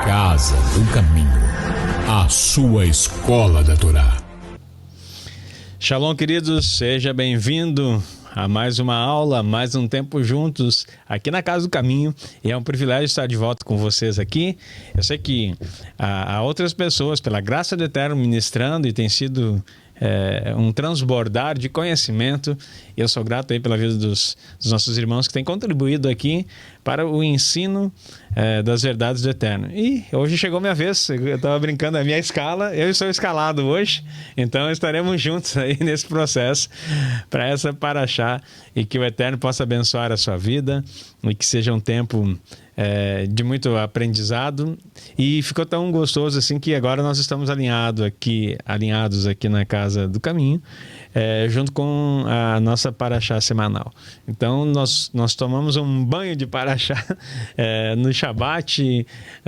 Casa do Caminho, a sua escola da Torá. Shalom, queridos, seja bem-vindo a mais uma aula, mais um tempo juntos aqui na Casa do Caminho. E é um privilégio estar de volta com vocês aqui. Eu sei que há outras pessoas, pela graça do Eterno, ministrando, e tem sido um transbordar de conhecimento. Eu sou grato aí pela vida dos nossos irmãos que têm contribuído aqui para o ensino das verdades do Eterno. E hoje chegou minha vez, eu estava brincando, a minha escala, eu sou escalado hoje, então estaremos juntos aí nesse processo para essa paraxá, e que o Eterno possa abençoar a sua vida e que seja um tempo de muito aprendizado. E ficou tão gostoso assim que agora nós estamos alinhados aqui na Casa do Caminho, junto com a nossa paraxá semanal. Então nós tomamos um banho de paraxá no Shabat,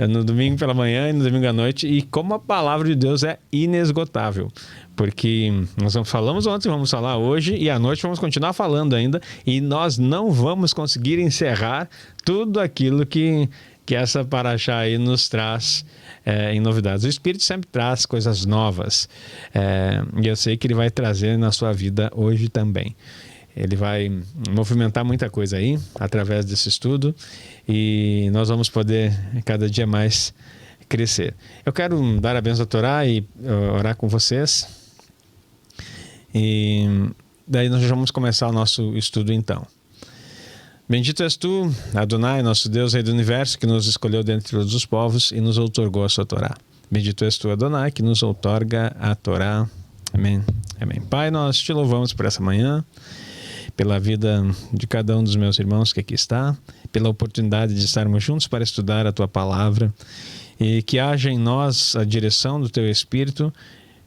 no domingo pela manhã e no domingo à noite, e como a palavra de Deus é inesgotável, porque nós falamos ontem, vamos falar hoje, e à noite vamos continuar falando ainda, e nós não vamos conseguir encerrar tudo aquilo que essa paraxá aí nos traz em novidades. O Espírito sempre traz coisas novas, e eu sei que ele vai trazer na sua vida hoje também. Ele vai movimentar muita coisa aí através desse estudo, e nós vamos poder cada dia mais crescer. Eu quero dar a bênção à Torá e orar com vocês, e daí nós vamos começar o nosso estudo então. Bendito és tu, Adonai, nosso Deus, Rei do Universo, que nos escolheu dentre todos os povos e nos outorgou a sua Torá. Bendito és tu, Adonai, que nos outorga a Torá. Amém. Amém. Pai, nós te louvamos por essa manhã, pela vida de cada um dos meus irmãos que aqui está, pela oportunidade de estarmos juntos para estudar a tua palavra, e que haja em nós a direção do teu Espírito,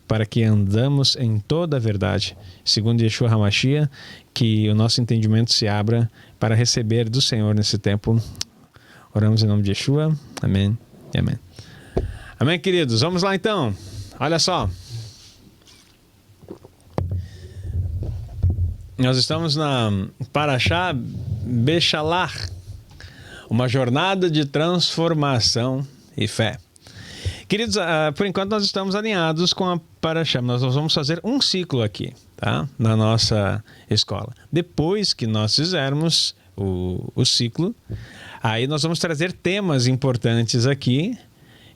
para que andamos em toda a verdade, segundo Yeshua HaMashiach, que o nosso entendimento se abra para receber do Senhor nesse tempo. Oramos em nome de Yeshua. Amém e amém. Amém, queridos. Vamos lá então. Olha só. Nós estamos na Paraxá Beshalach, uma jornada de transformação e fé. Queridos, por enquanto nós estamos alinhados com a Paraxá. Nós vamos fazer um ciclo aqui, tá? Na nossa escola. Depois que nós fizermos o ciclo, aí nós vamos trazer temas importantes aqui,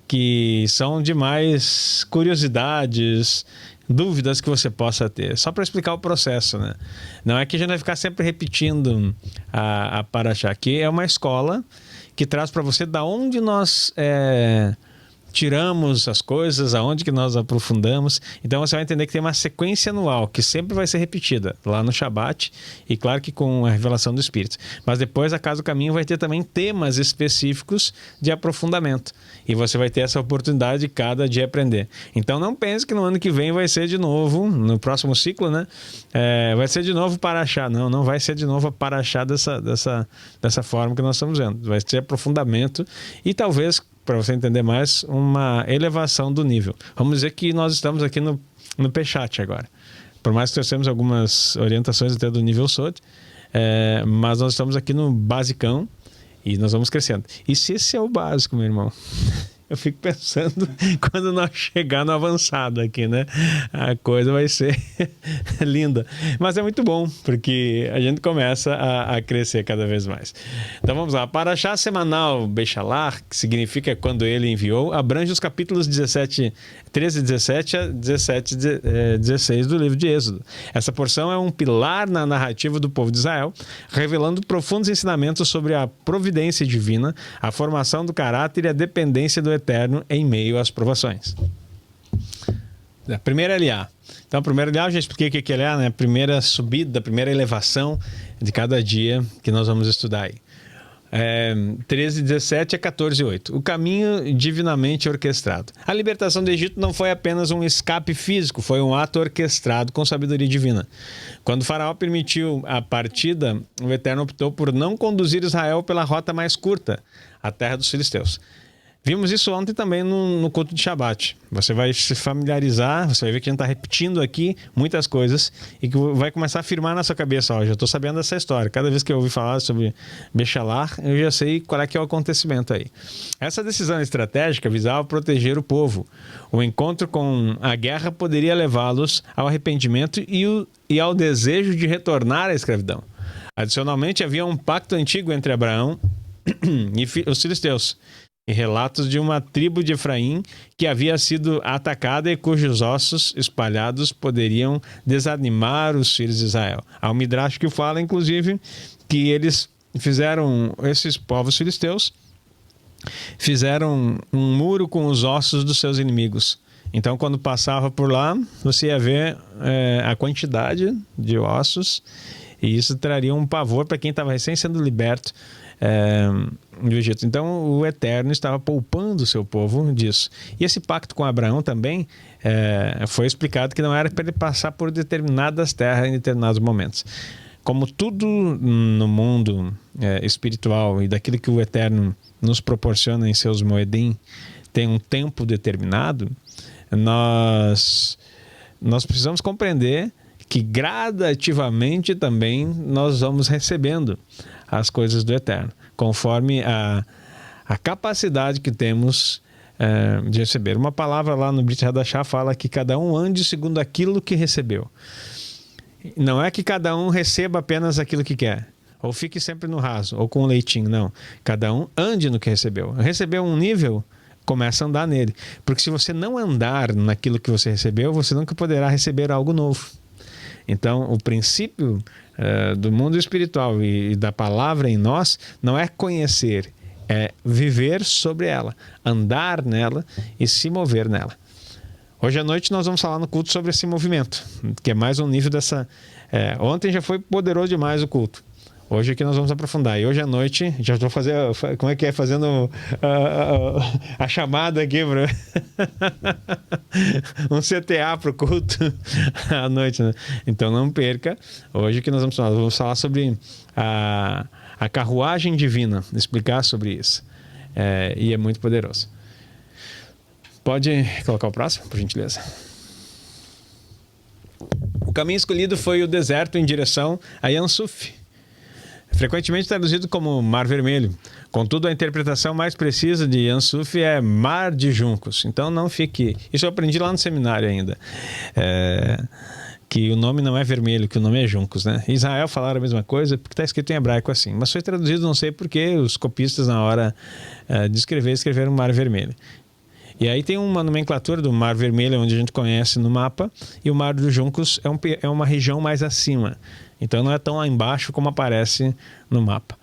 que são de mais curiosidades, dúvidas que você possa ter, só para explicar o processo, né? Não é que a gente vai ficar sempre repetindo a Paraxá. Aqui é uma escola que traz para você da onde nós tiramos as coisas, aonde que nós aprofundamos. Então você vai entender que tem uma sequência anual que sempre vai ser repetida lá no Shabat, e claro que com a revelação do Espírito. Mas depois a Casa do Caminho vai ter também temas específicos de aprofundamento, e você vai ter essa oportunidade de cada dia aprender. Então não pense que no ano que vem vai ser de novo, no próximo ciclo, né? Vai ser de novo Paraxá. Não vai ser de novo a Paraxá dessa forma que nós estamos vendo. Vai ser aprofundamento e talvez, para você entender mais, uma elevação do nível. Vamos dizer que nós estamos aqui no Peshat agora. Por mais que nós temos algumas orientações até do nível Sod, mas nós estamos aqui no basicão e nós vamos crescendo. E se esse é o básico, meu irmão, eu fico pensando quando nós chegar no avançado aqui, né? A coisa vai ser linda. Mas é muito bom, porque a gente começa a crescer cada vez mais. Então vamos lá. Paraxá semanal Beshalach, que significa quando ele enviou, abrange os capítulos 13 e 17 a 17 e 16 do livro de Êxodo. Essa porção é um pilar na narrativa do povo de Israel, revelando profundos ensinamentos sobre a providência divina, a formação do caráter e a dependência do Eterno em meio às provações. A primeira LA. Então, a primeira LA, eu já expliquei o que é LA, né? A primeira subida, a primeira elevação de cada dia que nós vamos estudar aí. 13, 17 a 14, 8. O caminho divinamente orquestrado. A libertação do Egito não foi apenas um escape físico, foi um ato orquestrado com sabedoria divina. Quando o faraó permitiu a partida, o Eterno optou por não conduzir Israel pela rota mais curta, a terra dos filisteus. Vimos isso ontem também no culto de Shabat. Você vai se familiarizar, você vai ver que a gente está repetindo aqui muitas coisas e que vai começar a firmar na sua cabeça. Ó, já estou sabendo dessa história. Cada vez que eu ouvi falar sobre Bechalar, eu já sei qual é que é o acontecimento aí. Essa decisão estratégica visava proteger o povo. O encontro com a guerra poderia levá-los ao arrependimento e ao desejo de retornar à escravidão. Adicionalmente, havia um pacto antigo entre Abraão e os filisteus, e relatos de uma tribo de Efraim que havia sido atacada e cujos ossos espalhados poderiam desanimar os filhos de Israel. Há um midrash que fala, inclusive, que esses povos filisteus fizeram um muro com os ossos dos seus inimigos. Então, quando passava por lá, você ia ver a quantidade de ossos, e isso traria um pavor para quem estava recém sendo liberto do Egito. Então o Eterno estava poupando o seu povo disso. E esse pacto com Abraão também foi explicado que não era para ele passar por determinadas terras em determinados momentos. Como tudo no mundo espiritual e daquilo que o Eterno nos proporciona em seus moedim tem um tempo determinado, nós precisamos compreender que gradativamente também nós vamos recebendo as coisas do Eterno, conforme a capacidade que temos de receber. Uma palavra lá no Brit Hadashah fala que cada um ande segundo aquilo que recebeu. Não é que cada um receba apenas aquilo que quer, ou fique sempre no raso, ou com um leitinho, não. Cada um ande no que recebeu. Recebeu um nível, começa a andar nele. Porque se você não andar naquilo que você recebeu, você nunca poderá receber algo novo. Então, o princípio do mundo espiritual e da palavra em nós não é conhecer, é viver sobre ela, andar nela e se mover nela. Hoje à noite nós vamos falar no culto sobre esse movimento, que é mais um nível dessa... ontem já foi poderoso demais o culto. Hoje aqui nós vamos aprofundar. E hoje à noite, já estou fazendo... Como é que é? Fazendo a chamada aqui para um CTA para o culto à noite, né? Então não perca. Hoje que nós vamos falar sobre a carruagem divina, explicar sobre isso. E é muito poderoso. Pode colocar o próximo, por gentileza. O caminho escolhido foi o deserto em direção a Yansuf, frequentemente traduzido como Mar Vermelho. Contudo, a interpretação mais precisa de Yansuf é Mar de Juncos. Então não fique... Isso eu aprendi lá no seminário ainda. Que o nome não é vermelho, que o nome é Juncos, né? Israel falaram a mesma coisa, porque está escrito em hebraico assim. Mas foi traduzido, não sei porquê, os copistas na hora de escrever, escreveram Mar Vermelho. E aí tem uma nomenclatura do Mar Vermelho, onde a gente conhece no mapa, e o Mar dos Juncos é uma região mais acima. Então não é tão lá embaixo como aparece no mapa.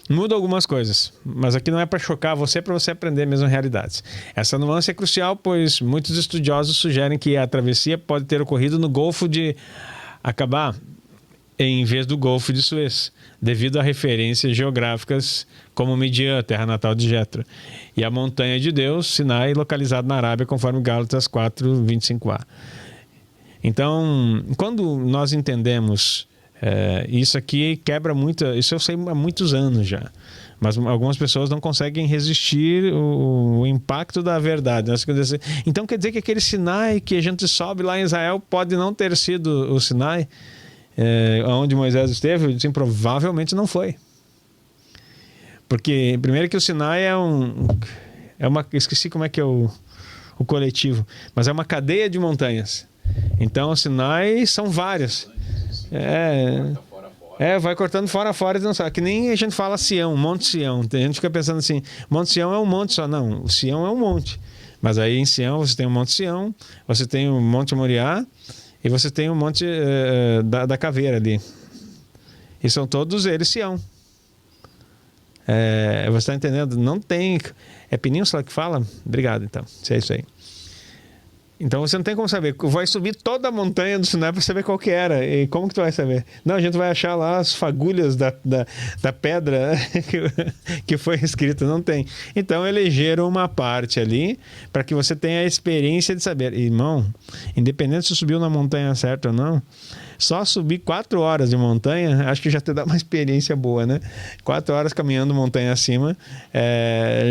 Muda algumas coisas, mas aqui não é para chocar você, é para você aprender mesmo realidades. Essa nuance é crucial, pois muitos estudiosos sugerem que a travessia pode ter ocorrido no Golfo de Aqaba, em vez do Golfo de Suez, devido a referências geográficas como Midian, terra natal de Jetro, e a montanha de Deus, Sinai, localizado na Arábia, conforme Gálatas 4:25a. Então, quando nós entendemos isso aqui, quebra muito, isso eu sei há muitos anos já, mas algumas pessoas não conseguem resistir o impacto da verdade. Então quer dizer que aquele Sinai que a gente sobe lá em Israel pode não ter sido o Sinai onde Moisés esteve? Sim, provavelmente não foi. Porque, primeiro que o Sinai é uma... Esqueci como é que é o coletivo. Mas é uma cadeia de montanhas. Então, o Sinai são várias. Vai cortando fora a fora. Não sabe. Que nem a gente fala Sião, Monte Sião. A gente fica pensando assim, Monte Sião é um monte só. Não, o Sião é um monte. Mas aí em Sião você tem o Monte Sião, você tem o Monte Moriá, e você tem o Monte da Caveira ali. E são todos eles Sião. Você está entendendo? Não tem... É Península que fala? Obrigado, então. Se é isso aí. Então você não tem como saber. Vai subir toda a montanha do Sinai para saber qual que era. E como que tu vai saber? Não, a gente vai achar lá as fagulhas da pedra que foi escrita. Não tem. Então elegeram uma parte ali para que você tenha a experiência de saber. Irmão, independente se subiu na montanha certa ou não, Só subir 4 horas de montanha, acho que já te dá uma experiência boa, né? 4 horas caminhando montanha acima,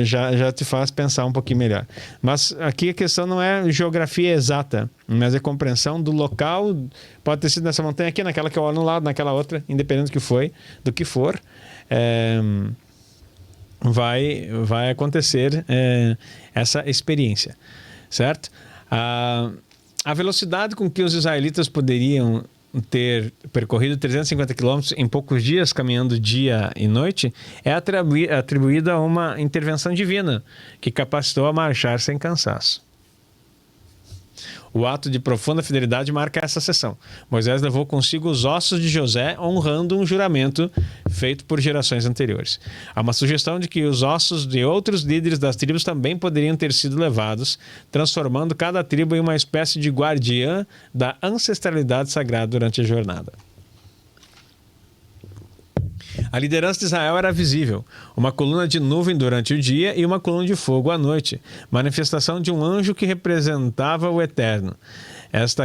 já te faz pensar um pouquinho melhor. Mas aqui a questão não é geografia exata, mas é compreensão do local. Pode ter sido nessa montanha aqui, naquela que eu olho no lado, naquela outra, independente do que for. Vai acontecer essa experiência, certo? A velocidade com que os israelitas poderiam ter percorrido 350 quilômetros em poucos dias, caminhando dia e noite, é atribuída a uma intervenção divina que capacitou a marchar sem cansaço. O ato de profunda fidelidade marca essa sessão. Moisés levou consigo os ossos de José, honrando um juramento feito por gerações anteriores. Há uma sugestão de que os ossos de outros líderes das tribos também poderiam ter sido levados, transformando cada tribo em uma espécie de guardiã da ancestralidade sagrada durante a jornada. A liderança de Israel era visível, uma coluna de nuvem durante o dia e uma coluna de fogo à noite, manifestação de um anjo que representava o Eterno. Esta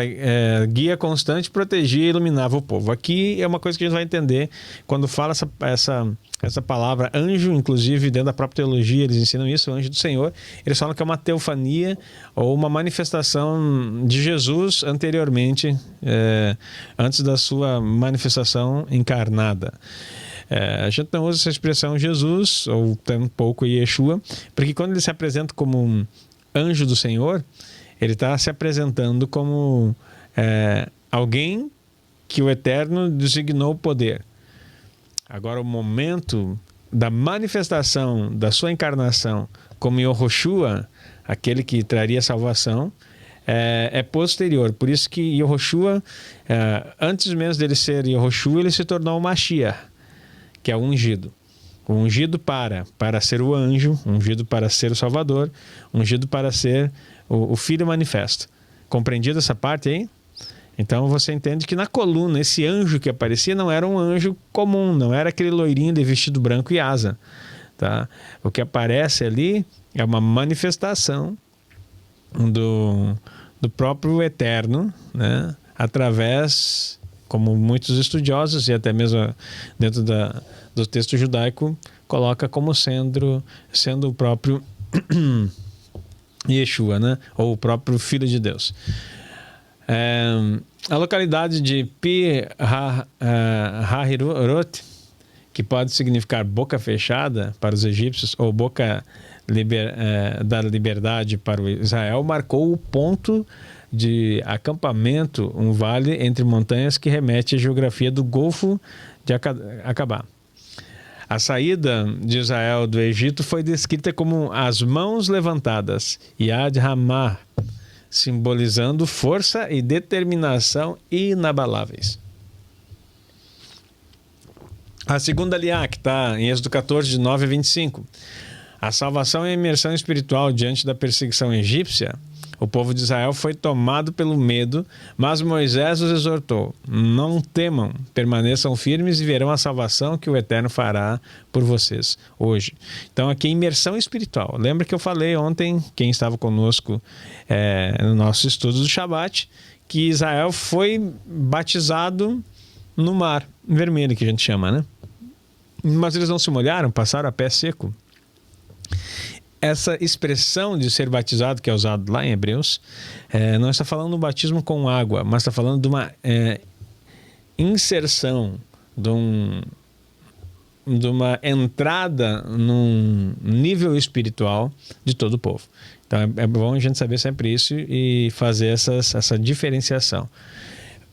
guia constante protegia e iluminava o povo. Aqui é uma coisa que a gente vai entender quando fala essa palavra anjo, inclusive dentro da própria teologia eles ensinam isso, o anjo do Senhor. Eles falam que é uma teofania ou uma manifestação de Jesus anteriormente, antes da sua manifestação encarnada. A gente não usa essa expressão Jesus, ou tampouco Yeshua, porque quando ele se apresenta como um anjo do Senhor, ele está se apresentando como alguém que o Eterno designou poder. Agora, o momento da manifestação da sua encarnação como Yehoshua, aquele que traria salvação, é posterior. Por isso que Yehoshua, antes mesmo dele ser Yehoshua, ele se tornou o Mashiach, que é o ungido. O ungido para ser o anjo, ungido para ser o Salvador, ungido para ser o Filho manifesto. Compreendido essa parte aí? Então você entende que na coluna, esse anjo que aparecia não era um anjo comum, não era aquele loirinho de vestido branco e asa. Tá? O que aparece ali é uma manifestação do próprio Eterno, né? Através, como muitos estudiosos e até mesmo dentro do texto judaico, coloca como sendo o próprio Yeshua, né? Ou o próprio Filho de Deus. A localidade de Pi Hahirot, que pode significar boca fechada para os egípcios ou boca da liberdade para o Israel, marcou o ponto de acampamento, um vale entre montanhas que remete à geografia do Golfo de Acabá. A saída de Israel do Egito foi descrita como as mãos levantadas, Yad Hamah, simbolizando força e determinação inabaláveis. A segunda aliá, que está em Êxodo 14, de 9 a 25. A salvação e a imersão espiritual diante da perseguição egípcia. O povo de Israel foi tomado pelo medo, mas Moisés os exortou: não temam, permaneçam firmes e verão a salvação que o Eterno fará por vocês hoje. Então aqui é imersão espiritual. Lembra que eu falei ontem, quem estava conosco no nosso estudo do Shabat, que Israel foi batizado no Mar Vermelho, que a gente chama, né? Mas eles não se molharam, passaram a pé seco. Essa expressão de ser batizado, que é usado lá em Hebreus, não está falando do batismo com água, mas está falando de uma inserção, de uma entrada num nível espiritual de todo o povo. Então é bom a gente saber sempre isso e fazer essa diferenciação.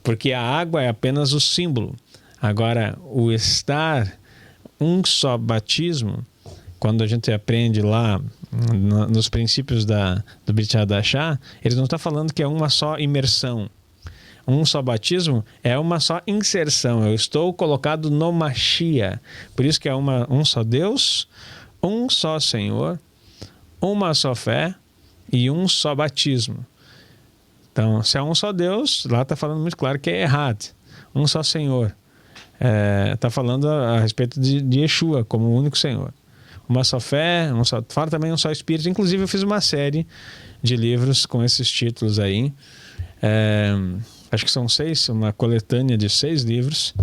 Porque a água é apenas o símbolo. Agora, o estar um só batismo, quando a gente aprende lá nos princípios do Brit Hadashah, eles não estão falando que é uma só imersão. Um só batismo é uma só inserção. Eu estou colocado no Mashiach. Por isso que é um só Deus, um só Senhor, uma só fé e um só batismo. Então, se é um só Deus, lá está falando muito claro que é errado. Um só Senhor. Está falando a respeito de Yeshua como o único Senhor. Uma só fé, fala também um só Espírito. Inclusive eu fiz uma série de livros com esses títulos aí. acho que são 6, uma coletânea de 6 livros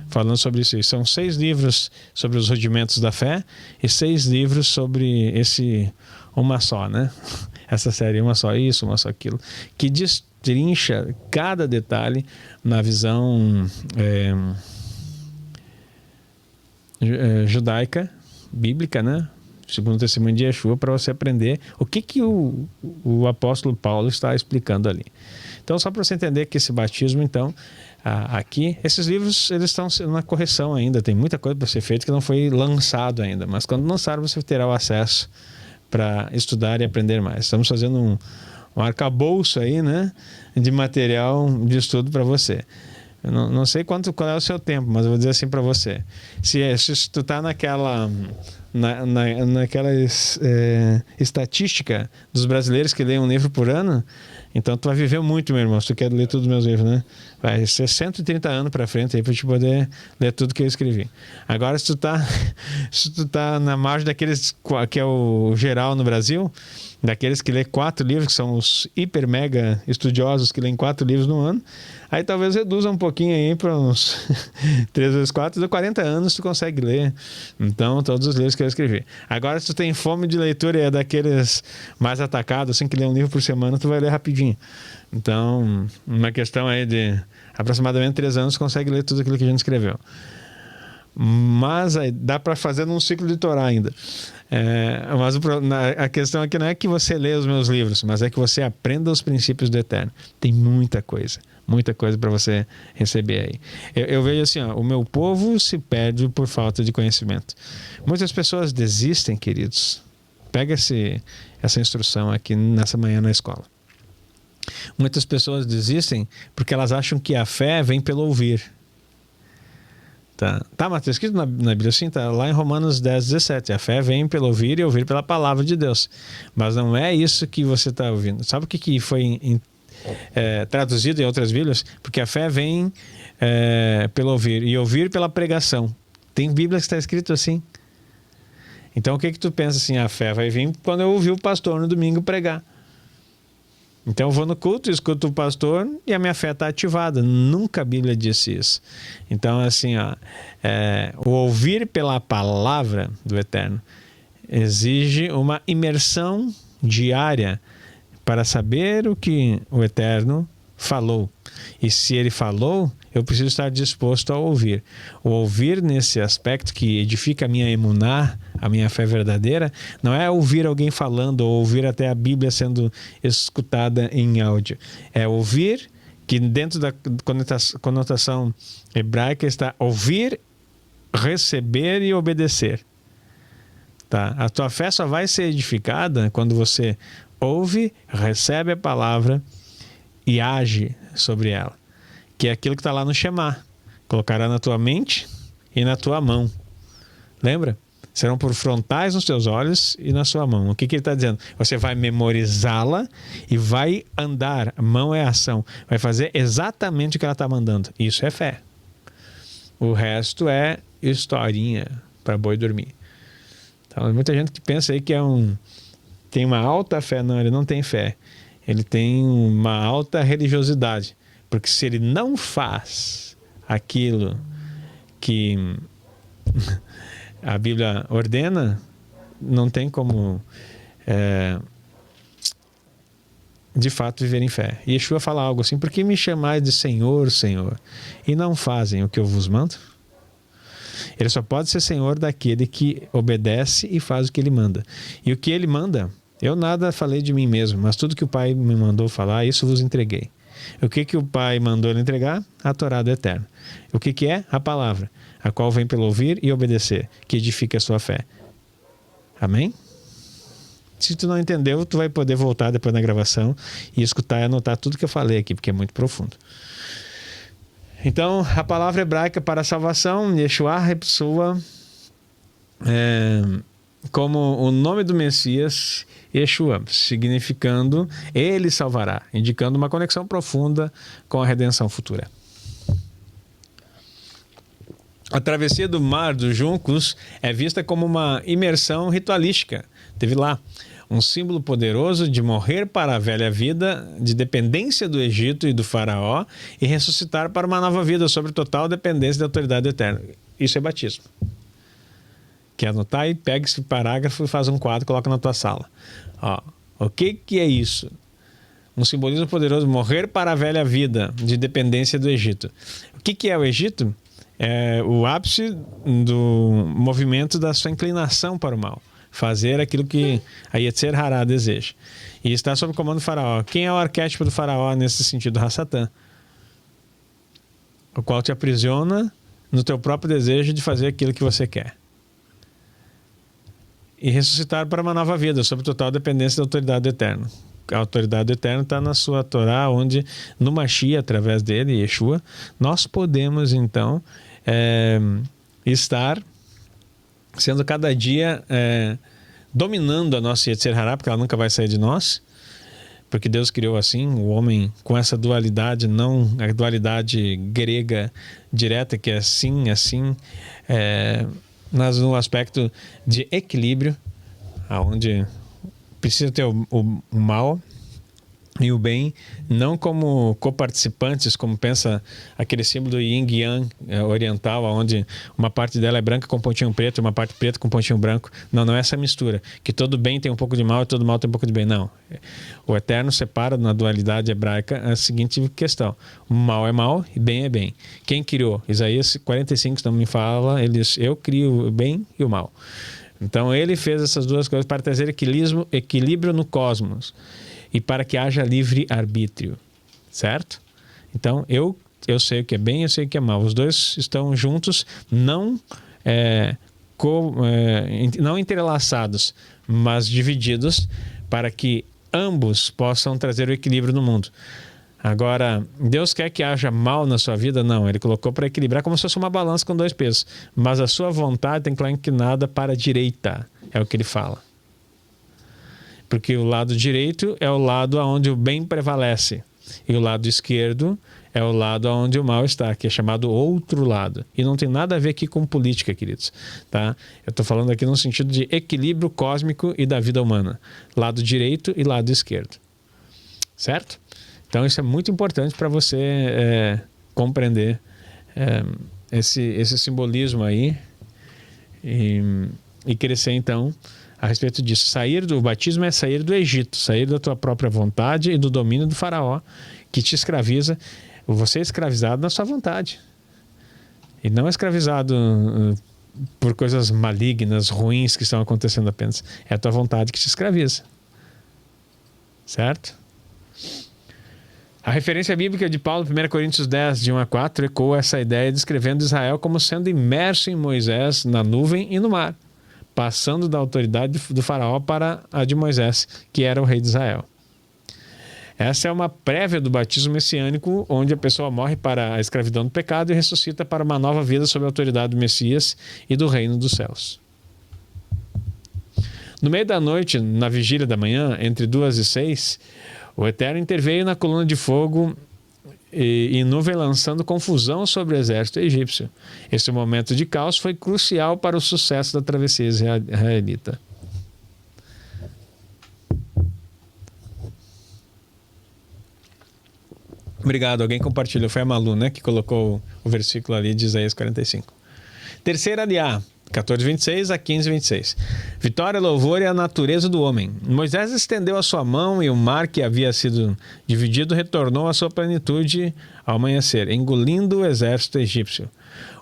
falando sobre isso. São 6 livros sobre os rudimentos da fé e 6 livros sobre esse uma só, né? Essa série, uma só isso, uma só aquilo, que destrincha cada detalhe na visão judaica, bíblica, né? Segundo o testemunho de Yeshua, para você aprender o que o apóstolo Paulo está explicando ali. Então, só para você entender que esse batismo, então, aqui, esses livros, eles estão na correção ainda, tem muita coisa para ser feita que não foi lançado ainda, mas quando lançar, você terá o acesso para estudar e aprender mais. Estamos fazendo um arcabouço aí, né, de material de estudo para você. Eu não sei qual é o seu tempo, mas eu vou dizer assim para você. Se tu está naquela estatística dos brasileiros que leem um livro por ano, então tu vai viver muito, meu irmão, se tu quer ler todos os meus livros, né? Vai ser 130 anos para frente aí para te poder ler tudo que eu escrevi. Agora, se tu tá na margem daqueles que é o geral no Brasil, daqueles que lê 4 livros, que são os hiper mega estudiosos que leem 4 livros no ano, aí talvez reduza um pouquinho aí para uns 3 vezes 4, de 40 anos tu consegue ler, então, todos os livros que eu escrevi. Agora, se tu tem fome de leitura e é daqueles mais atacados, assim, que lê um livro por semana, tu vai ler rapidinho. Então, uma questão aí de aproximadamente 3 anos, tu consegue ler tudo aquilo que a gente escreveu. Mas aí dá para fazer num ciclo de Torá ainda. Mas a questão aqui não é que você lê os meus livros, mas é que você aprenda os princípios do Eterno. Tem muita coisa para você receber aí. Eu vejo assim, ó, o meu povo se perde por falta de conhecimento. Muitas pessoas desistem, queridos. Pega essa instrução aqui nessa manhã na escola. Muitas pessoas desistem porque elas acham que a fé vem pelo ouvir. Tá, mas está escrito na Bíblia assim, tá lá em Romanos 10, 17. A fé vem pelo ouvir e ouvir pela palavra de Deus. Mas não é isso que você está ouvindo. Sabe o que foi traduzido em outras Bíblias? Porque a fé vem pelo ouvir e ouvir pela pregação. Tem Bíblia que está escrito assim. Então o que tu pensa assim? A fé vai vir quando eu ouvir o pastor no domingo pregar. Então eu vou no culto, escuto o pastor e a minha fé está ativada. Nunca a Bíblia disse isso. Então assim, o ouvir pela palavra do Eterno exige uma imersão diária para saber o que o Eterno falou. E se ele falou, eu preciso estar disposto a ouvir. O ouvir nesse aspecto que edifica a minha emuná, a minha fé verdadeira, não é ouvir alguém falando ou ouvir até a Bíblia sendo escutada em áudio. É ouvir, que dentro da conotação hebraica está ouvir, receber e obedecer. Tá? A tua fé só vai ser edificada quando você ouve, recebe a palavra e age sobre ela. Que é aquilo que está lá no Shema. Colocará na tua mente e na tua mão. Lembra? Serão por frontais nos teus olhos e na sua mão. O que ele está dizendo? Você vai memorizá-la e vai andar. Mão é ação. Vai fazer exatamente o que ela está mandando. Isso é fé. O resto é historinha para boi dormir. Então, muita gente que pensa aí que tem uma alta fé. Não, ele não tem fé. Ele tem uma alta religiosidade. Porque se ele não faz aquilo que a Bíblia ordena, não tem como de fato viver em fé. E Yeshua fala algo assim: por que me chamais de Senhor, Senhor, e não fazem o que eu vos mando? Ele só pode ser Senhor daquele que obedece e faz o que ele manda. E o que ele manda, eu nada falei de mim mesmo, mas tudo que o Pai me mandou falar, isso vos entreguei. O que o Pai mandou ele entregar? A Torá do Eterno. O que é? A palavra, a qual vem pelo ouvir e obedecer, que edifica a sua fé. Amém? Se tu não entendeu, tu vai poder voltar depois na gravação e escutar e anotar tudo que eu falei aqui, porque é muito profundo. Então, a palavra hebraica para a salvação, Yeshua, ressoa como o nome do Messias, Yeshua, significando ele salvará, indicando uma conexão profunda com a redenção futura. A travessia do Mar dos Juncos é vista como uma imersão ritualística. Teve lá um símbolo poderoso de morrer para a velha vida de dependência do Egito e do faraó e ressuscitar para uma nova vida sobre total dependência da autoridade eterna. Isso é batismo. Quer anotar aí? Pega esse parágrafo e faz um quadro e coloca na tua sala. Ó, o que é isso? Um simbolismo poderoso, morrer para a velha vida de dependência do Egito. O que é o Egito? É o ápice do movimento da sua inclinação para o mal. Fazer aquilo que a Yetzer Hará deseja. E está sob o comando do faraó. Quem é o arquétipo do faraó nesse sentido? Ra-Satã. O qual te aprisiona no teu próprio desejo de fazer aquilo que você quer. E ressuscitar para uma nova vida, sob total dependência da autoridade eterna. A autoridade eterna está na sua Torá, onde no Mashiach, através dele, Yeshua, nós podemos então estar sendo cada dia dominando a nossa Yetzer Hará, porque ela nunca vai sair de nós, porque Deus criou assim o homem com essa dualidade, não a dualidade grega direta, que é assim, mas no aspecto de equilíbrio, onde precisa ter o mal e o bem, não como coparticipantes, como pensa aquele símbolo yin yang oriental, onde uma parte dela é branca com pontinho preto e uma parte preta com pontinho branco. Não é essa mistura, que todo bem tem um pouco de mal e todo mal tem um pouco de bem. Não. O Eterno separa na dualidade hebraica a seguinte questão: mal é mal e bem é bem. Quem criou? Isaías 45 também fala, ele diz: eu crio o bem e o mal. Então ele fez essas duas coisas para trazer equilíbrio no cosmos e para que haja livre arbítrio, certo? Então eu sei o que é bem, eu sei o que é mal. Os dois estão juntos, não entrelaçados, mas divididos, para que ambos possam trazer o equilíbrio no mundo. Agora, Deus quer que haja mal na sua vida? Não, Ele colocou para equilibrar como se fosse uma balança com dois pesos. Mas a sua vontade tem que estar inclinada para a direita, é o que Ele fala. Porque o lado direito é o lado onde o bem prevalece. E o lado esquerdo é o lado onde o mal está, que é chamado outro lado. E não tem nada a ver aqui com política, queridos. Tá? Eu estou falando aqui no sentido de equilíbrio cósmico e da vida humana. Lado direito e lado esquerdo. Certo? Então isso é muito importante para você compreender esse simbolismo aí e crescer então a respeito disso. O batismo é sair do Egito, sair da tua própria vontade e do domínio do faraó, que te escraviza. Você é escravizado na sua vontade. E não é escravizado por coisas malignas, ruins que estão acontecendo apenas. É a tua vontade que te escraviza. Certo? A referência bíblica de Paulo, 1 Coríntios 10, de 1 a 4, ecoa essa ideia descrevendo Israel como sendo imerso em Moisés na nuvem e no mar, passando da autoridade do faraó para a de Moisés, que era o rei de Israel. Essa é uma prévia do batismo messiânico, onde a pessoa morre para a escravidão do pecado e ressuscita para uma nova vida sob a autoridade do Messias e do reino dos céus. No meio da noite, na vigília da manhã, entre 2 e 6, o Eterno interveio na coluna de fogo e nuvem, lançando confusão sobre o exército egípcio. Esse momento de caos foi crucial para o sucesso da travessia israelita. Obrigado, alguém compartilhou, foi a Malu, né, que colocou o versículo ali de Isaías 45. Terceira aliá, 14:26 a 15:26. Vitória, louvor e a natureza do homem. Moisés estendeu a sua mão e o mar que havia sido dividido retornou à sua plenitude ao amanhecer, engolindo o exército egípcio.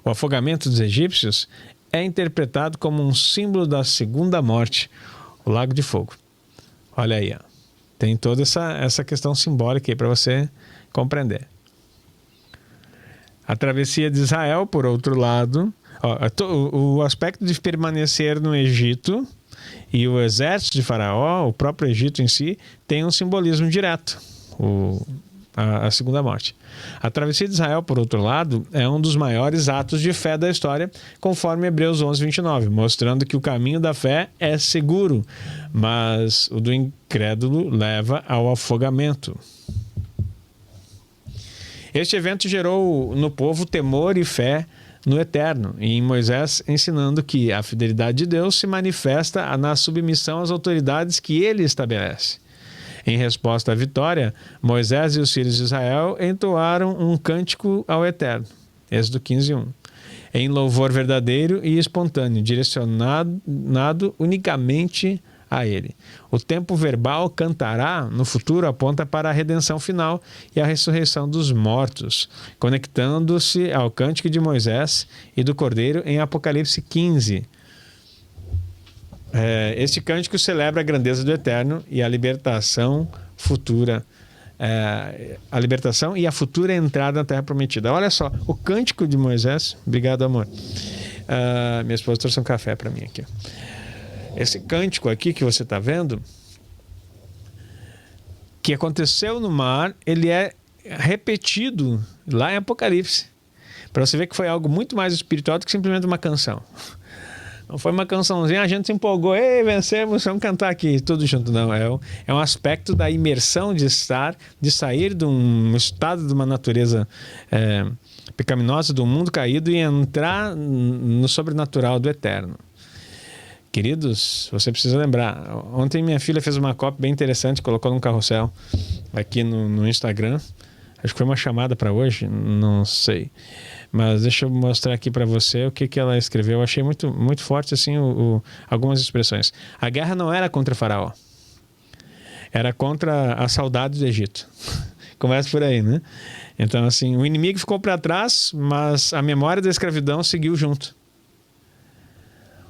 O afogamento dos egípcios é interpretado como um símbolo da segunda morte, o lago de fogo. Olha aí, ó. Tem toda essa questão simbólica aí para você compreender. A travessia de Israel, por outro lado, o aspecto de permanecer no Egito e o exército de Faraó, o próprio Egito em si, tem um simbolismo direto, a segunda morte. A travessia de Israel, por outro lado, é um dos maiores atos de fé da história, conforme Hebreus 11:29, mostrando que o caminho da fé é seguro, mas o do incrédulo leva ao afogamento. Este evento gerou no povo temor e fé no eterno, e em Moisés ensinando que a fidelidade de Deus se manifesta na submissão às autoridades que ele estabelece. Em resposta à vitória, Moisés e os filhos de Israel entoaram um cântico ao eterno. Êxodo 15:1. Em louvor verdadeiro e espontâneo, direcionado unicamente a ele. O tempo verbal cantará no futuro aponta para a redenção final e a ressurreição dos mortos, conectando-se ao cântico de Moisés e do Cordeiro em Apocalipse 15. Este cântico celebra a grandeza do Eterno e a libertação futura, a libertação e a futura entrada na Terra Prometida. Olha só, o cântico de Moisés. Obrigado, amor. Minha esposa trouxe um café para mim aqui. Esse cântico aqui que você está vendo, que aconteceu no mar, ele é repetido lá em Apocalipse. Para você ver que foi algo muito mais espiritual do que simplesmente uma canção. Não foi uma cançãozinha, a gente se empolgou, ei, vencemos, vamos cantar aqui, tudo junto. Não, é um aspecto da imersão de sair de um estado de uma natureza pecaminosa, do mundo caído e entrar no sobrenatural do eterno. Queridos, você precisa lembrar, ontem minha filha fez uma cópia bem interessante, colocou num carrossel aqui no Instagram. Acho que foi uma chamada para hoje, não sei. Mas deixa eu mostrar aqui para você o que ela escreveu. Eu achei muito, muito forte assim, algumas expressões. A guerra não era contra Faraó. Era contra a saudade do Egito. Começa por aí, né? Então, assim, o inimigo ficou para trás, mas a memória da escravidão seguiu junto.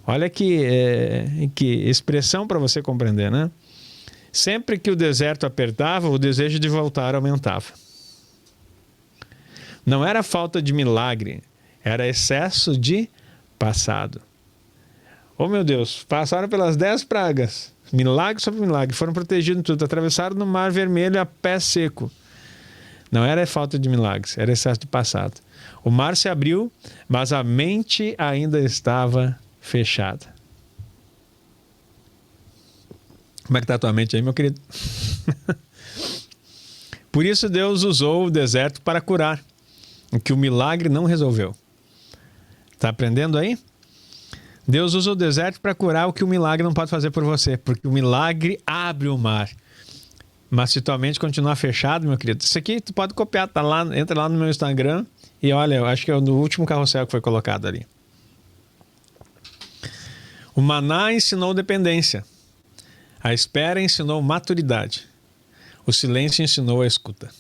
Olha que expressão para você compreender, né? Sempre que o deserto apertava, o desejo de voltar aumentava. Não era falta de milagre, era excesso de passado. Oh meu Deus, passaram pelas 10 pragas, milagre sobre milagre, foram protegidos em tudo, atravessaram no Mar Vermelho a pé seco. Não era falta de milagres, era excesso de passado. O mar se abriu, mas a mente ainda estava fechada. Como é que está a tua mente aí, meu querido? Por isso Deus usou o deserto para curar o que o milagre não resolveu. Está aprendendo aí? Deus usa o deserto para curar o que o milagre não pode fazer por você, porque o milagre abre o mar. Mas se tua mente continuar fechada, meu querido, isso aqui tu pode copiar, tá lá, entra lá no meu Instagram e olha, eu acho que é no último carrossel que foi colocado ali. O maná ensinou dependência. A espera ensinou maturidade. O silêncio ensinou a escuta.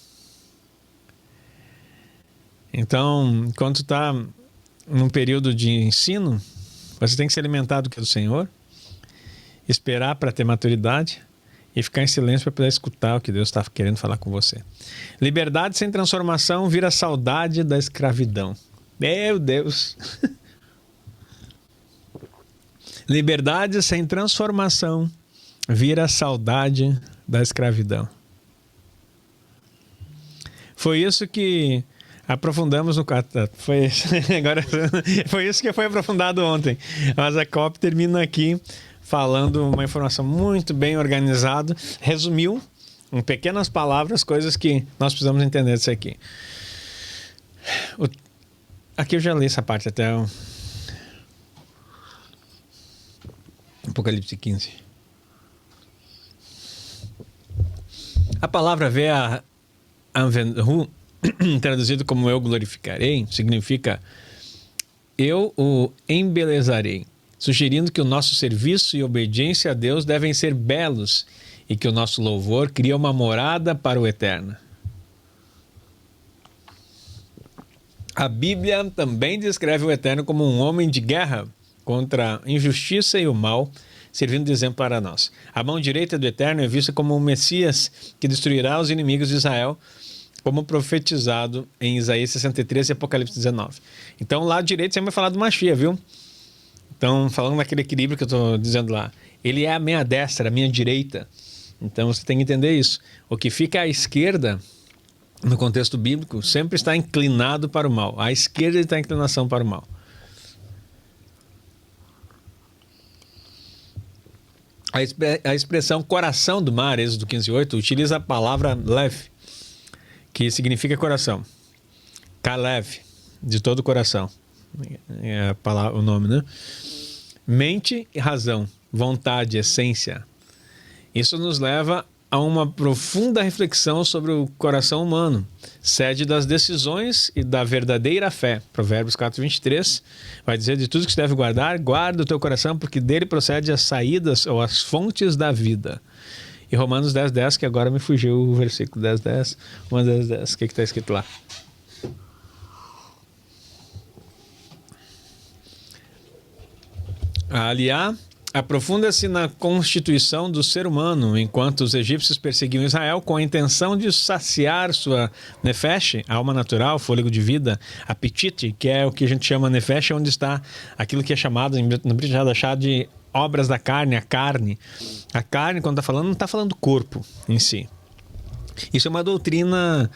Então, quando tu está num período de ensino, você tem que se alimentar do que é do Senhor, esperar para ter maturidade e ficar em silêncio para poder escutar o que Deus está querendo falar com você. Liberdade sem transformação vira saudade da escravidão. Meu Deus! Liberdade sem transformação vira saudade da escravidão. Foi isso que aprofundamos no foi isso que foi aprofundado ontem. Mas a COP termina aqui falando uma informação muito bem organizada. Resumiu em pequenas palavras coisas que nós precisamos entender disso aqui. Aqui eu já li essa parte até o Apocalipse 15. A palavra Anvenhu, traduzido como eu glorificarei, significa eu o embelezarei, sugerindo que o nosso serviço e obediência a Deus devem ser belos e que o nosso louvor cria uma morada para o eterno. A Bíblia também descreve o eterno como um homem de guerra contra a injustiça e o mal, servindo de exemplo para nós. A mão direita do Eterno é vista como um Messias que destruirá os inimigos de Israel, como profetizado em Isaías 63 e Apocalipse 19. Então, o lado direito sempre vai falar do Mashiach, viu? Então, falando daquele equilíbrio que eu estou dizendo lá, ele é a minha destra, a minha direita. Então, você tem que entender isso. O que fica à esquerda, no contexto bíblico, sempre está inclinado para o mal. À esquerda está a inclinação para o mal. A expressão coração do mar, Êxodo 15:8, utiliza a palavra lev, que significa coração. Kalev, de todo o coração. é a palavra, o nome, né? Mente e razão, vontade, essência. Isso nos leva a uma profunda reflexão sobre o coração humano, sede das decisões e da verdadeira fé. Provérbios 4:23 vai dizer: de tudo que se deve guardar, guarda o teu coração, porque dele procede as saídas ou as fontes da vida. E Romanos 10:10, que agora me fugiu o versículo 10:10, Romanos 10:10, o que está escrito lá? Aliá, aprofunda-se na constituição do ser humano, enquanto os egípcios perseguiam Israel com a intenção de saciar sua nefesh, alma natural, fôlego de vida, apetite, que é o que a gente chama nefesh, onde está aquilo que é chamado, no Brit de obras da carne, a carne. A carne, quando está falando, não está falando do corpo em si. Isso é uma doutrina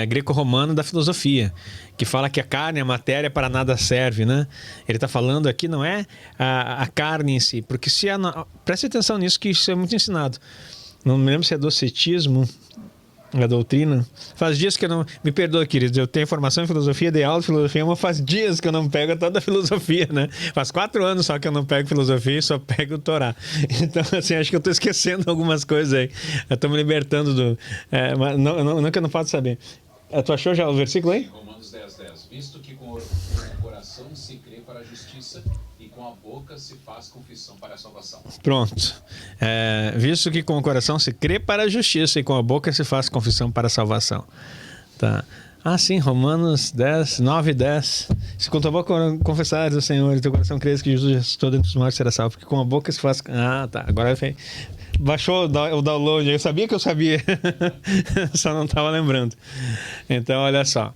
greco-romana da filosofia, que fala que a carne, a matéria, para nada serve, né? Ele está falando aqui, não é a carne em si, porque preste atenção nisso, que isso é muito ensinado. Não me lembro se é docetismo, a doutrina. Faz dias que eu não... Me perdoa, queridos, eu tenho formação em filosofia, dei aula de filosofia, mas faz dias que eu não pego toda a filosofia, né? Faz 4 anos só que eu não pego filosofia e só pego o Torá. Então, assim, acho que eu estou esquecendo algumas coisas aí. Eu estou me libertando do... mas não que eu não posso saber. Tu achou já o versículo aí? Romanos 10:10. Visto que com o coração se crê para a justiça e com a boca se faz confissão para a salvação. Pronto. Visto que com o coração se crê para a justiça e com a boca se faz confissão para a salvação. Tá. Ah, sim, Romanos 10:9-10. Se com tua boca confessares ao Senhor e teu coração crês que Jesus ressuscitou dentre os mortos, será salvo. Porque com a boca se faz... Ah, tá. Agora baixou o download. Eu sabia que eu sabia. Só não estava lembrando. Então, olha só.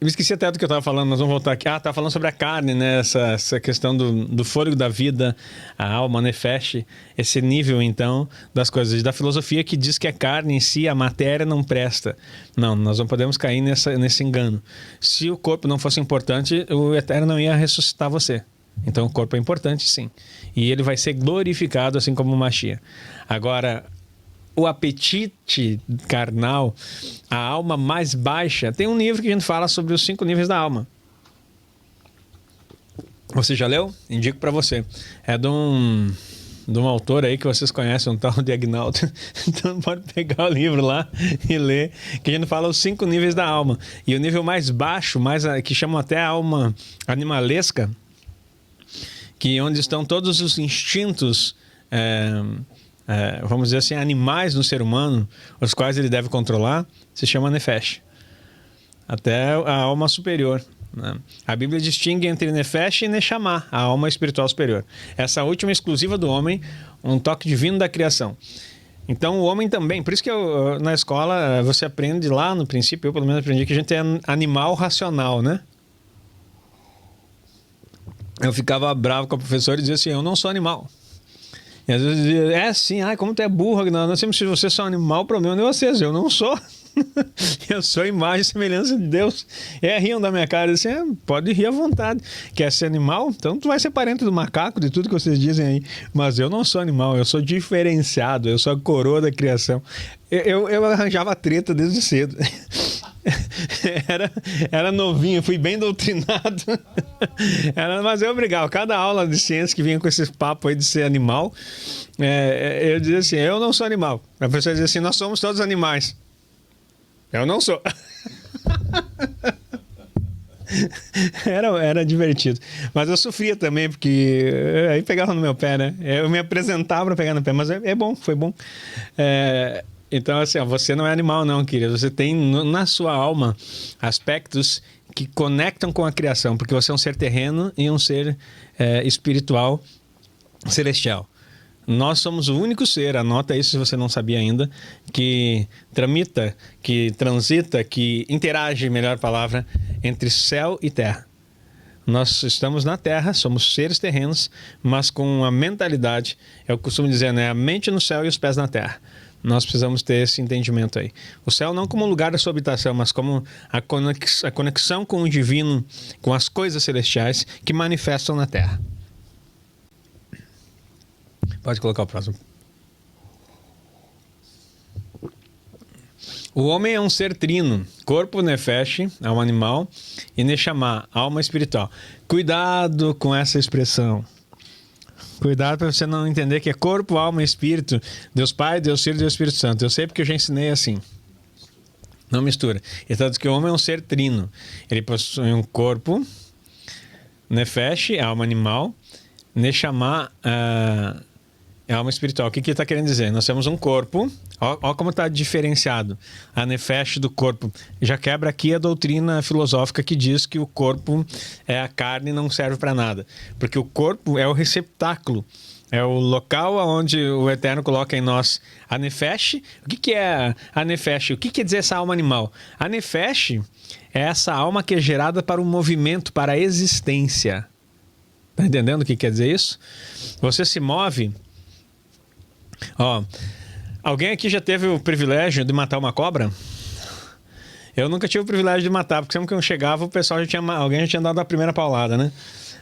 Eu esqueci até do que eu estava falando, nós vamos voltar aqui. Tá falando sobre a carne, né? Essa questão do fôlego da vida, a alma, nefesh, esse nível, então, das coisas da filosofia que diz que a carne em si, a matéria, não presta. Não, nós não podemos cair nesse engano. Se o corpo não fosse importante, o Eterno não ia ressuscitar você. Então, o corpo é importante, sim. E ele vai ser glorificado, assim como o Mashiach. Agora, o apetite carnal, a alma mais baixa, tem um livro que a gente fala sobre os 5 níveis da alma. Você já leu? Indico para você. É de um autor aí que vocês conhecem, um tal de Agnaldo. Então pode pegar o livro lá e ler, que a gente fala os 5 níveis da alma. E o nível mais baixo, que chamam até a alma animalesca, que onde estão todos os instintos, vamos dizer assim, animais no ser humano, os quais ele deve controlar, se chama nefesh. Até a alma superior, né? A Bíblia distingue entre nefesh e neshama, a alma espiritual superior. Essa última é exclusiva do homem, um toque divino da criação. Então o homem também, por isso que na escola você aprende lá no princípio, eu pelo menos aprendi que a gente é animal racional, né? Eu ficava bravo com a professora e dizia assim: eu não sou animal. E às vezes dizia: sim, como tu é burro, não sei se você é um animal, o problema não é vocês, eu não sou. Eu sou imagem e semelhança de Deus. Riam da minha cara, assim: pode rir à vontade. Quer ser animal? Então tu vai ser parente do macaco, de tudo que vocês dizem aí. Mas eu não sou animal, eu sou diferenciado, eu sou a coroa da criação. Eu arranjava treta desde cedo. Era novinho, fui bem doutrinado. Mas eu brigava. Cada aula de ciência que vinha com esse papo aí de ser animal, eu dizia assim: eu não sou animal. A professora dizia assim: nós somos todos animais. Eu não sou. Era divertido. Mas eu sofria também, porque aí pegava no meu pé, né? Eu me apresentava para pegar no pé, mas é bom, foi bom. Então, assim, você não é animal, não, querido. Você tem na sua alma aspectos que conectam com a criação, porque você é um ser terreno e um ser espiritual celestial. Nós somos o único ser, anota isso se você não sabia ainda, que tramita, que transita, que interage, melhor palavra, entre céu e terra. Nós estamos na terra, somos seres terrenos, mas com a mentalidade, eu costumo dizer, né, a mente no céu e os pés na terra. Nós precisamos ter esse entendimento aí. O céu não como lugar da sua habitação, mas como a conexão com o divino, com as coisas celestiais que manifestam na terra. Pode colocar o próximo. O homem é um ser trino, corpo, nefesh, é um animal, e neshama, alma espiritual. Cuidado com essa expressão. Cuidado para você não entender que é corpo, alma e espírito, Deus Pai, Deus Filho e Deus Espírito Santo. Eu sei porque eu já ensinei assim. Não mistura. Ele está dizendo que o homem é um ser trino. Ele possui um corpo, nefesh, alma animal, neshama, é alma espiritual. O que ele está querendo dizer? Nós temos um corpo. Olha como está diferenciado a nefesh do corpo. Já quebra aqui a doutrina filosófica que diz que o corpo é a carne e não serve para nada. Porque o corpo é o receptáculo. É o local onde o Eterno coloca em nós a nefesh. O que é a nefesh? O que quer dizer essa alma animal? A nefesh é essa alma que é gerada para o movimento, para a existência. Está entendendo o que quer dizer isso? Você se move... Alguém aqui já teve o privilégio de matar uma cobra? Eu nunca tive o privilégio de matar, porque sempre que eu chegava, alguém já tinha dado a primeira paulada, né?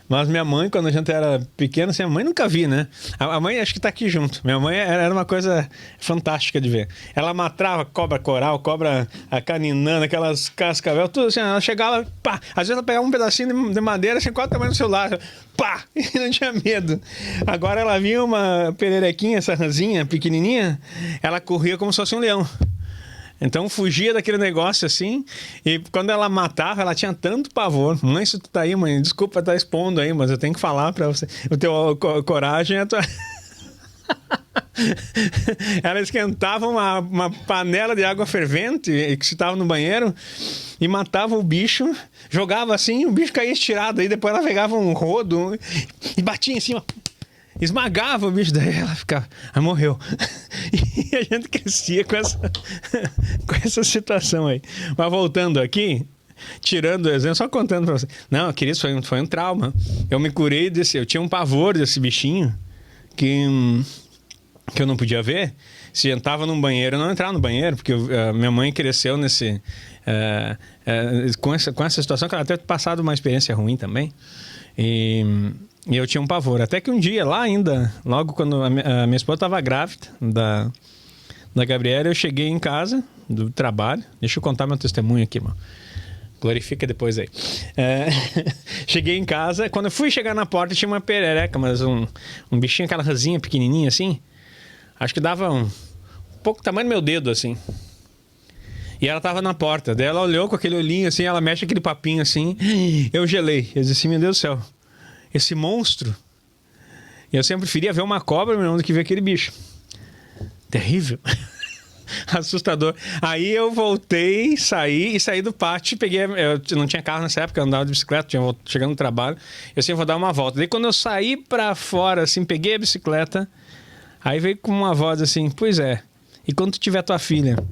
Mas minha mãe, quando a gente era pequena, assim, a mãe nunca vi, né? A mãe acho que tá aqui junto. Minha mãe era uma coisa fantástica de ver. Ela matava cobra coral, cobra caninana, aquelas cascavel, tudo assim. Ela chegava, pá! Às vezes ela pegava um pedacinho de madeira, assim, qual o tamanho do celular? Pá! E não tinha medo. Agora ela via uma pererequinha, essa ranzinha pequenininha, ela corria como se fosse um leão. Então fugia daquele negócio assim. E quando ela matava, ela tinha tanto pavor. Mãe, se tu tá aí, mãe, desculpa estar expondo aí, mas eu tenho que falar pra você. O teu coragem é a tua... Ela esquentava uma panela de água fervente que se estava no banheiro e matava o bicho, jogava assim, o bicho caía estirado. Aí depois ela pegava um rodo e batia em cima. Esmagava o bicho, daí ela ficava... Aí morreu. E a gente crescia com essa situação aí. Mas voltando aqui, tirando o exemplo, só contando pra você. Não, querido, foi um trauma. Eu me curei eu tinha um pavor desse bichinho que eu não podia ver. Se entrava num banheiro, eu não entrava no banheiro, porque minha mãe cresceu com essa situação, que ela teve passado uma experiência ruim também. E eu tinha um pavor. Até que um dia, lá ainda, logo quando a minha esposa estava grávida da Gabriela, eu cheguei em casa do trabalho. Deixa eu contar meu testemunho aqui, mano. Glorifica depois aí. Cheguei em casa. Quando eu fui chegar na porta, tinha uma perereca, mas um bichinho, aquela ranzinha pequenininha assim. Acho que dava um pouco tamanho do meu dedo, assim. E ela tava na porta. Daí ela olhou com aquele olhinho assim, ela mexe aquele papinho assim. Eu gelei. Eu disse assim, meu Deus do céu. Esse monstro. E eu sempre preferia ver uma cobra, meu irmão, do que ver aquele bicho. Terrível. Assustador. Aí eu voltei, saí do pátio, peguei... Eu não tinha carro nessa época, eu andava de bicicleta, tinha chegando no trabalho. Eu sempre vou dar uma volta. Daí quando eu saí pra fora, assim, peguei a bicicleta, aí veio com uma voz assim, pois é, e quando tu tiver tua filha,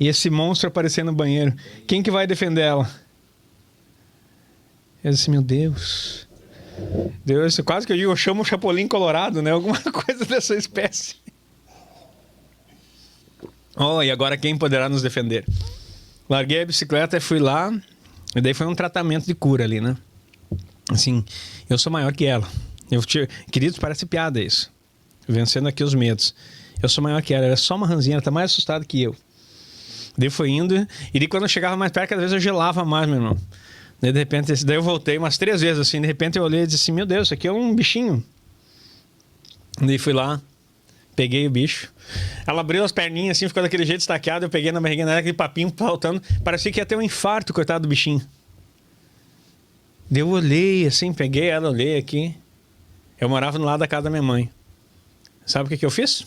e esse monstro aparecer no banheiro, quem que vai defender ela? Eu disse, meu Deus... Deus, quase que eu chamo o Chapolin Colorado, né? Alguma coisa dessa espécie. E agora quem poderá nos defender? Larguei a bicicleta e fui lá. E daí foi um tratamento de cura ali, né? Assim, eu sou maior que ela. Queridos, parece piada isso. Vencendo aqui os medos. Eu sou maior que ela é só uma ranzinha, ela tá mais assustada que eu. Daí foi indo. E daí quando eu chegava mais perto, cada vez eu gelava mais, meu irmão. Daí, de repente, daí eu voltei umas 3 vezes, assim. De repente eu olhei e disse assim, meu Deus, isso aqui é um bichinho. Daí fui lá, peguei o bicho. Ela abriu as perninhas assim, ficou daquele jeito estaqueado. Eu peguei na barriguinha dela, aquele papinho faltando. Parecia que ia ter um infarto, coitado do bichinho. Daí eu olhei assim, peguei ela, olhei aqui. Eu morava no lado da casa da minha mãe. Sabe o que eu fiz?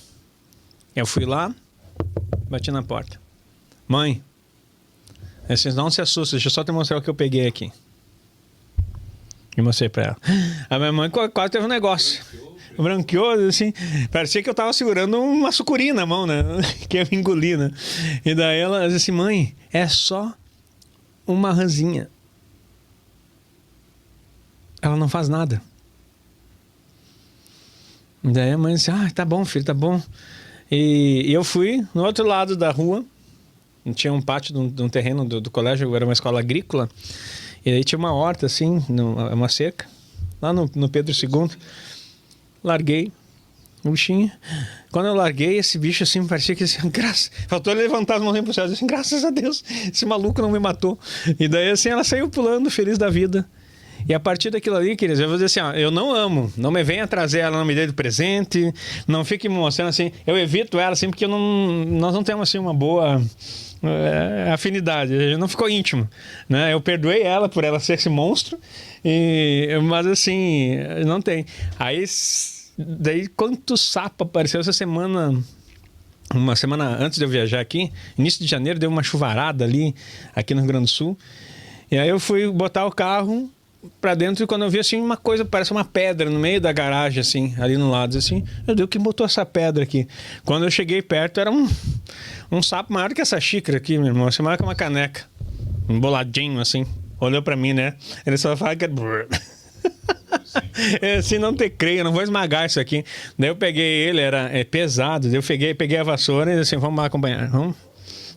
Eu fui lá, bati na porta. Mãe, vocês não se assustem, deixa eu só te mostrar o que eu peguei aqui. E mostrei pra ela. A minha mãe quase teve um negócio. Branqueou, assim. Parecia que eu tava segurando uma sucuri na mão, né? Que ia me engolir, né? E daí ela disse assim, mãe, é só uma ranzinha. Ela não faz nada. E daí a mãe disse, tá bom, filho, tá bom. E eu fui no outro lado da rua. Tinha um pátio de um terreno do colégio, era uma escola agrícola. E aí tinha uma horta, assim, uma cerca. Lá no Pedro II. Larguei o bichinho. Quando eu larguei, esse bicho assim, parecia que assim, faltou ele levantar as mãos pro céu, assim, graças a Deus, esse maluco não me matou. E daí assim, ela saiu pulando, feliz da vida. E a partir daquilo ali, queridos, eu vou dizer assim, ó, eu não amo, não me venha trazer ela, não me dê de presente, não fique me mostrando assim, eu evito ela assim, porque nós não temos assim uma boa afinidade, a gente não ficou íntimo, né? Eu perdoei ela por ela ser esse monstro, mas assim, não tem. Aí, daí quanto sapo apareceu essa semana... Uma semana antes de eu viajar aqui, início de janeiro, deu uma chuvarada ali, aqui no Rio Grande do Sul, e aí eu fui botar o carro pra dentro e quando eu vi assim uma coisa, parece uma pedra no meio da garagem assim, ali no lado assim, meu Deus, quem botou essa pedra aqui? Quando eu cheguei perto era um sapo maior que essa xícara aqui, meu irmão, assim, maior que uma caneca, um boladinho assim, olhou pra mim, né? Ele só fala que assim, não te creio, eu não vou esmagar isso aqui. Daí eu peguei ele, era pesado, daí eu peguei a vassoura e assim, vamos lá acompanhar, vamos.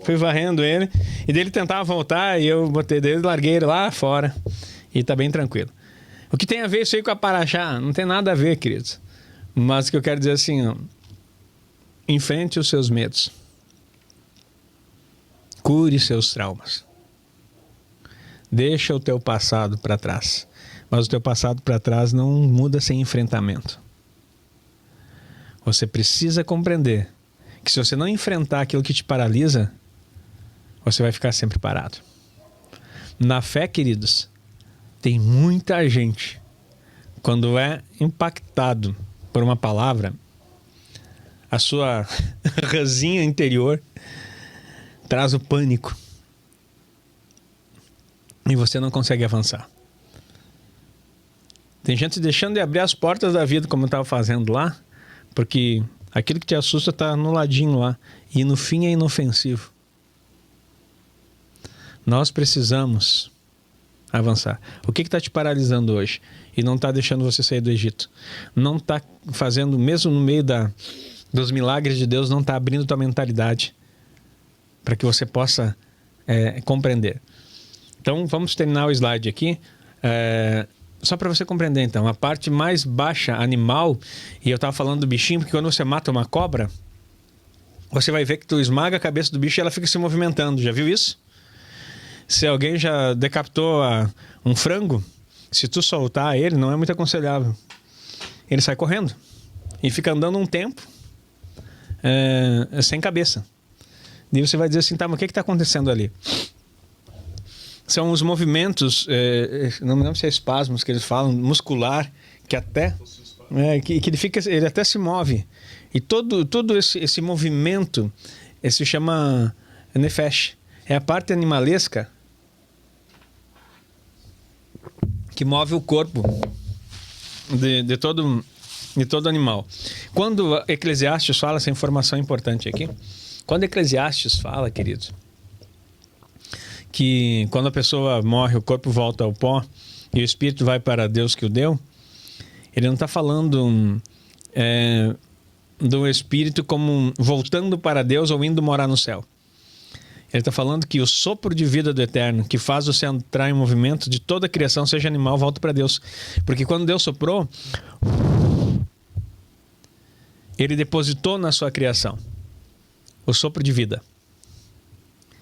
Fui varrendo ele, e daí ele tentava voltar e eu botei dele, larguei ele lá fora. E tá bem tranquilo. O que tem a ver isso aí com a Paraxá? Não tem nada a ver, queridos. Mas o que eu quero dizer assim, ó, enfrente os seus medos. Cure seus traumas. Deixa o teu passado para trás. Mas o teu passado para trás não muda sem enfrentamento. Você precisa compreender que se você não enfrentar aquilo que te paralisa, você vai ficar sempre parado. Na fé, queridos, tem muita gente, quando é impactado por uma palavra, a sua rasinha interior traz o pânico. E você não consegue avançar. Tem gente deixando de abrir as portas da vida, como eu estava fazendo lá, porque aquilo que te assusta está no ladinho lá. E no fim é inofensivo. Nós precisamos avançar. O que está te paralisando hoje? E não está deixando você sair do Egito? Não está fazendo, mesmo no meio dos milagres de Deus, não está abrindo tua mentalidade para que você possa compreender. Então, vamos terminar o slide aqui. Só para você compreender, então. A parte mais baixa, animal, e eu estava falando do bichinho, porque quando você mata uma cobra, você vai ver que tu esmaga a cabeça do bicho e ela fica se movimentando. Já viu isso? Se alguém já decapitou um frango, se tu soltar ele, não é muito aconselhável. Ele sai correndo e fica andando um tempo sem cabeça. E você vai dizer assim, tá, mas o que está acontecendo ali? São os movimentos, não me lembro se é espasmos que eles falam, muscular, que até que ele até se move. E todo esse movimento se chama nefesh. É a parte animalesca que move o corpo de todo animal. Quando Eclesiastes fala, essa informação importante aqui, quando Eclesiastes fala, queridos, que quando a pessoa morre, o corpo volta ao pó e o espírito vai para Deus que o deu, ele não está falando do espírito como voltando para Deus ou indo morar no céu. Ele está falando que o sopro de vida do Eterno, que faz você entrar em movimento de toda a criação, seja animal, volta para Deus. Porque quando Deus soprou, Ele depositou na sua criação o sopro de vida.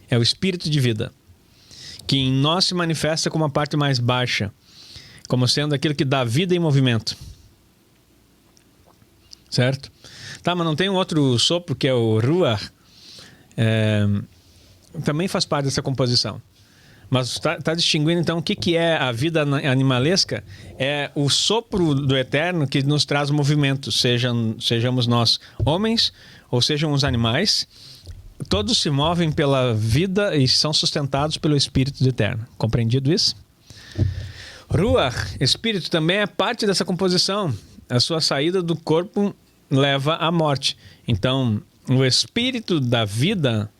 É o espírito de vida, que em nós se manifesta como a parte mais baixa, como sendo aquilo que dá vida em movimento. Certo? Tá, mas não tem um outro sopro que é o Ruach? Também faz parte dessa composição. Mas está distinguindo então o que é a vida animalesca? É o sopro do Eterno que nos traz movimento, sejamos nós homens ou sejam os animais. Todos se movem pela vida e são sustentados pelo Espírito do Eterno. Compreendido isso? Ruach, Espírito, também é parte dessa composição. A sua saída do corpo leva à morte. Então, o Espírito da vida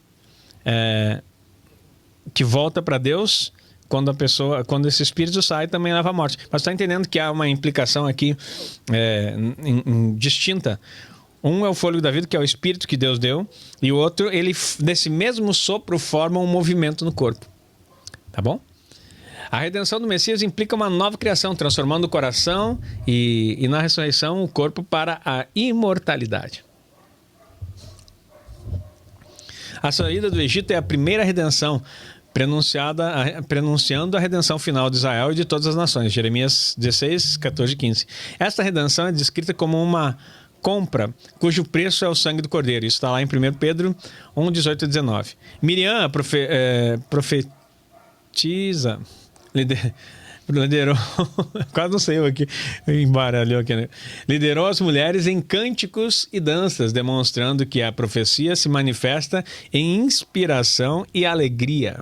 que volta para Deus, quando esse Espírito sai, também leva à morte. Mas está entendendo que há uma implicação aqui distinta. Um é o fôlego da vida, que é o Espírito que Deus deu, e o outro, ele, nesse mesmo sopro, forma um movimento no corpo. Tá bom? A redenção do Messias implica uma nova criação, transformando o coração e na ressurreição o corpo para a imortalidade. A saída do Egito é a primeira redenção, prenunciando a redenção final de Israel e de todas as nações. Jeremias 16, 14 e 15. Esta redenção é descrita como uma compra, cujo preço é o sangue do Cordeiro. Isso está lá em 1 Pedro 1, 18 e 19. Miriam profetiza, liderou, quase não sei eu aqui, embaralhou aqui, né? Liderou as mulheres em cânticos e danças, demonstrando que a profecia se manifesta em inspiração e alegria.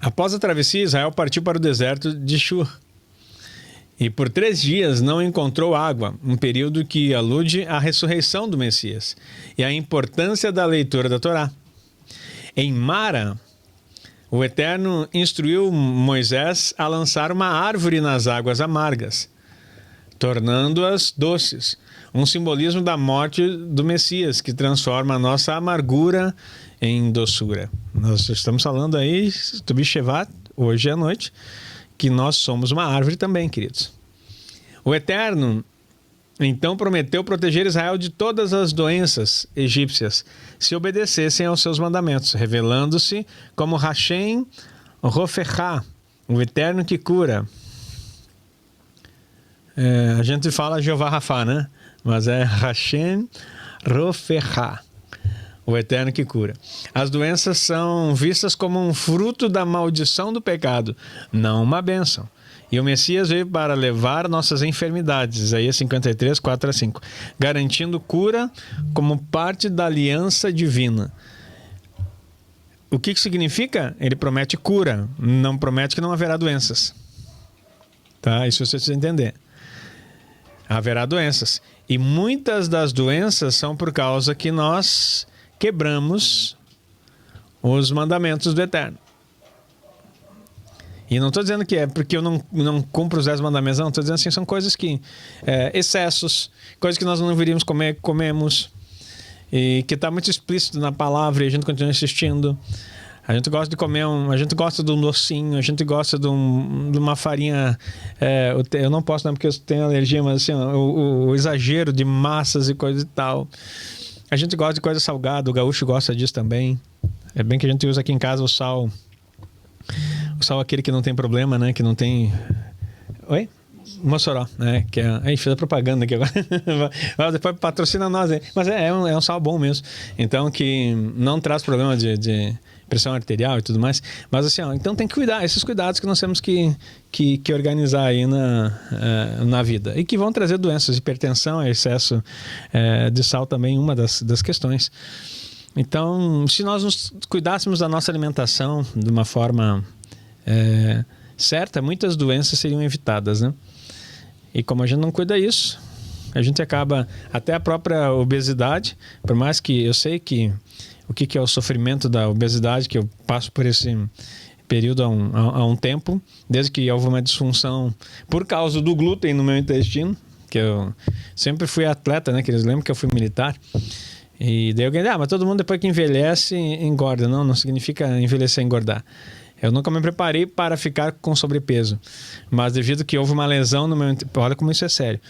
Após a travessia, Israel partiu para o deserto de Shur e por 3 dias não encontrou água, um período que alude à ressurreição do Messias e à importância da leitura da Torá. Em Mara, o Eterno instruiu Moisés a lançar uma árvore nas águas amargas, tornando-as doces, um simbolismo da morte do Messias, que transforma a nossa amargura em doçura. Nós estamos falando aí, Tu Bishevat, hoje à noite, que nós somos uma árvore também, queridos. O Eterno, então, prometeu proteger Israel de todas as doenças egípcias, se obedecessem aos seus mandamentos, revelando-se como Hashem Rofechá, o Eterno que cura. A gente fala Jeová Rafá, né? Mas é Hashem Rofechá, o Eterno que cura. As doenças são vistas como um fruto da maldição do pecado, não uma bênção. E o Messias veio para levar nossas enfermidades, Isaías 53, 4 a 5, garantindo cura como parte da aliança divina. O que significa? Ele promete cura, não promete que não haverá doenças. Tá? Isso você precisa entender. Haverá doenças. E muitas das doenças são por causa que nós quebramos os mandamentos do Eterno. E não estou dizendo que é porque eu não cumpro os 10 mandamentos, não. Estou dizendo assim, são coisas que... excessos, coisas que nós não deveríamos comer, comemos. E que está muito explícito na palavra e a gente continua insistindo. A gente gosta de comer, a gente gosta de um docinho, a gente gosta de uma farinha... eu não posso, não, porque eu tenho alergia, mas assim, o exagero de massas e coisa e tal. A gente gosta de coisa salgada, o gaúcho gosta disso também. É bem que a gente usa aqui em casa o sal... O sal aquele que não tem problema, né? Que não tem... Oi? Mossoró, né? Que é... Aí, fiz a propaganda aqui agora. Depois patrocina nós, hein? Mas é um sal bom mesmo. Então, que não traz problema de pressão arterial e tudo mais. Mas assim, ó, então tem que cuidar. Esses cuidados que nós temos que organizar aí na vida. E que vão trazer doenças. Hipertensão, excesso de sal também, uma das questões. Então, se nós nos cuidássemos da nossa alimentação de uma forma certa, muitas doenças seriam evitadas, né? E como a gente não cuida disso, a gente acaba... Até a própria obesidade, por mais que eu sei que o que é o sofrimento da obesidade, que eu passo por esse período há um tempo, desde que houve uma disfunção por causa do glúten no meu intestino, que eu sempre fui atleta, né? Que eles lembram que eu fui militar. E daí alguém mas todo mundo depois que envelhece engorda. Não significa envelhecer e engordar. Eu nunca me preparei para ficar com sobrepeso, mas devido que houve uma lesão no meu... Olha como isso é sério.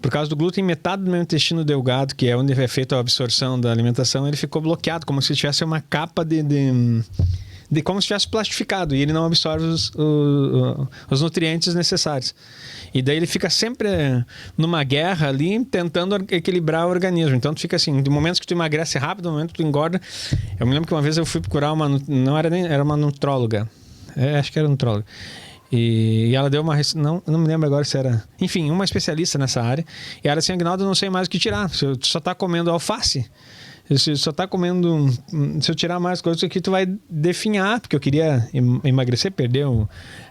Por causa do glúten, metade do meu intestino delgado, que é onde é feita a absorção da alimentação, ele ficou bloqueado, como se tivesse uma capa de como se tivesse plastificado, e ele não absorve os nutrientes necessários. E daí ele fica sempre numa guerra ali, tentando equilibrar o organismo. Então tu fica assim, de momentos que tu emagrece rápido, no momento que tu engorda. Eu me lembro que uma vez eu fui procurar era uma nutróloga. Acho que era nutróloga. E ela deu uma... Não me lembro agora se era... Enfim, uma especialista nessa área. E ela disse, Aguinaldo, eu não sei mais o que tirar. Tu só tá comendo alface. Se só tá comendo... Se eu tirar mais coisas aqui, tu vai definhar. Porque eu queria emagrecer, perder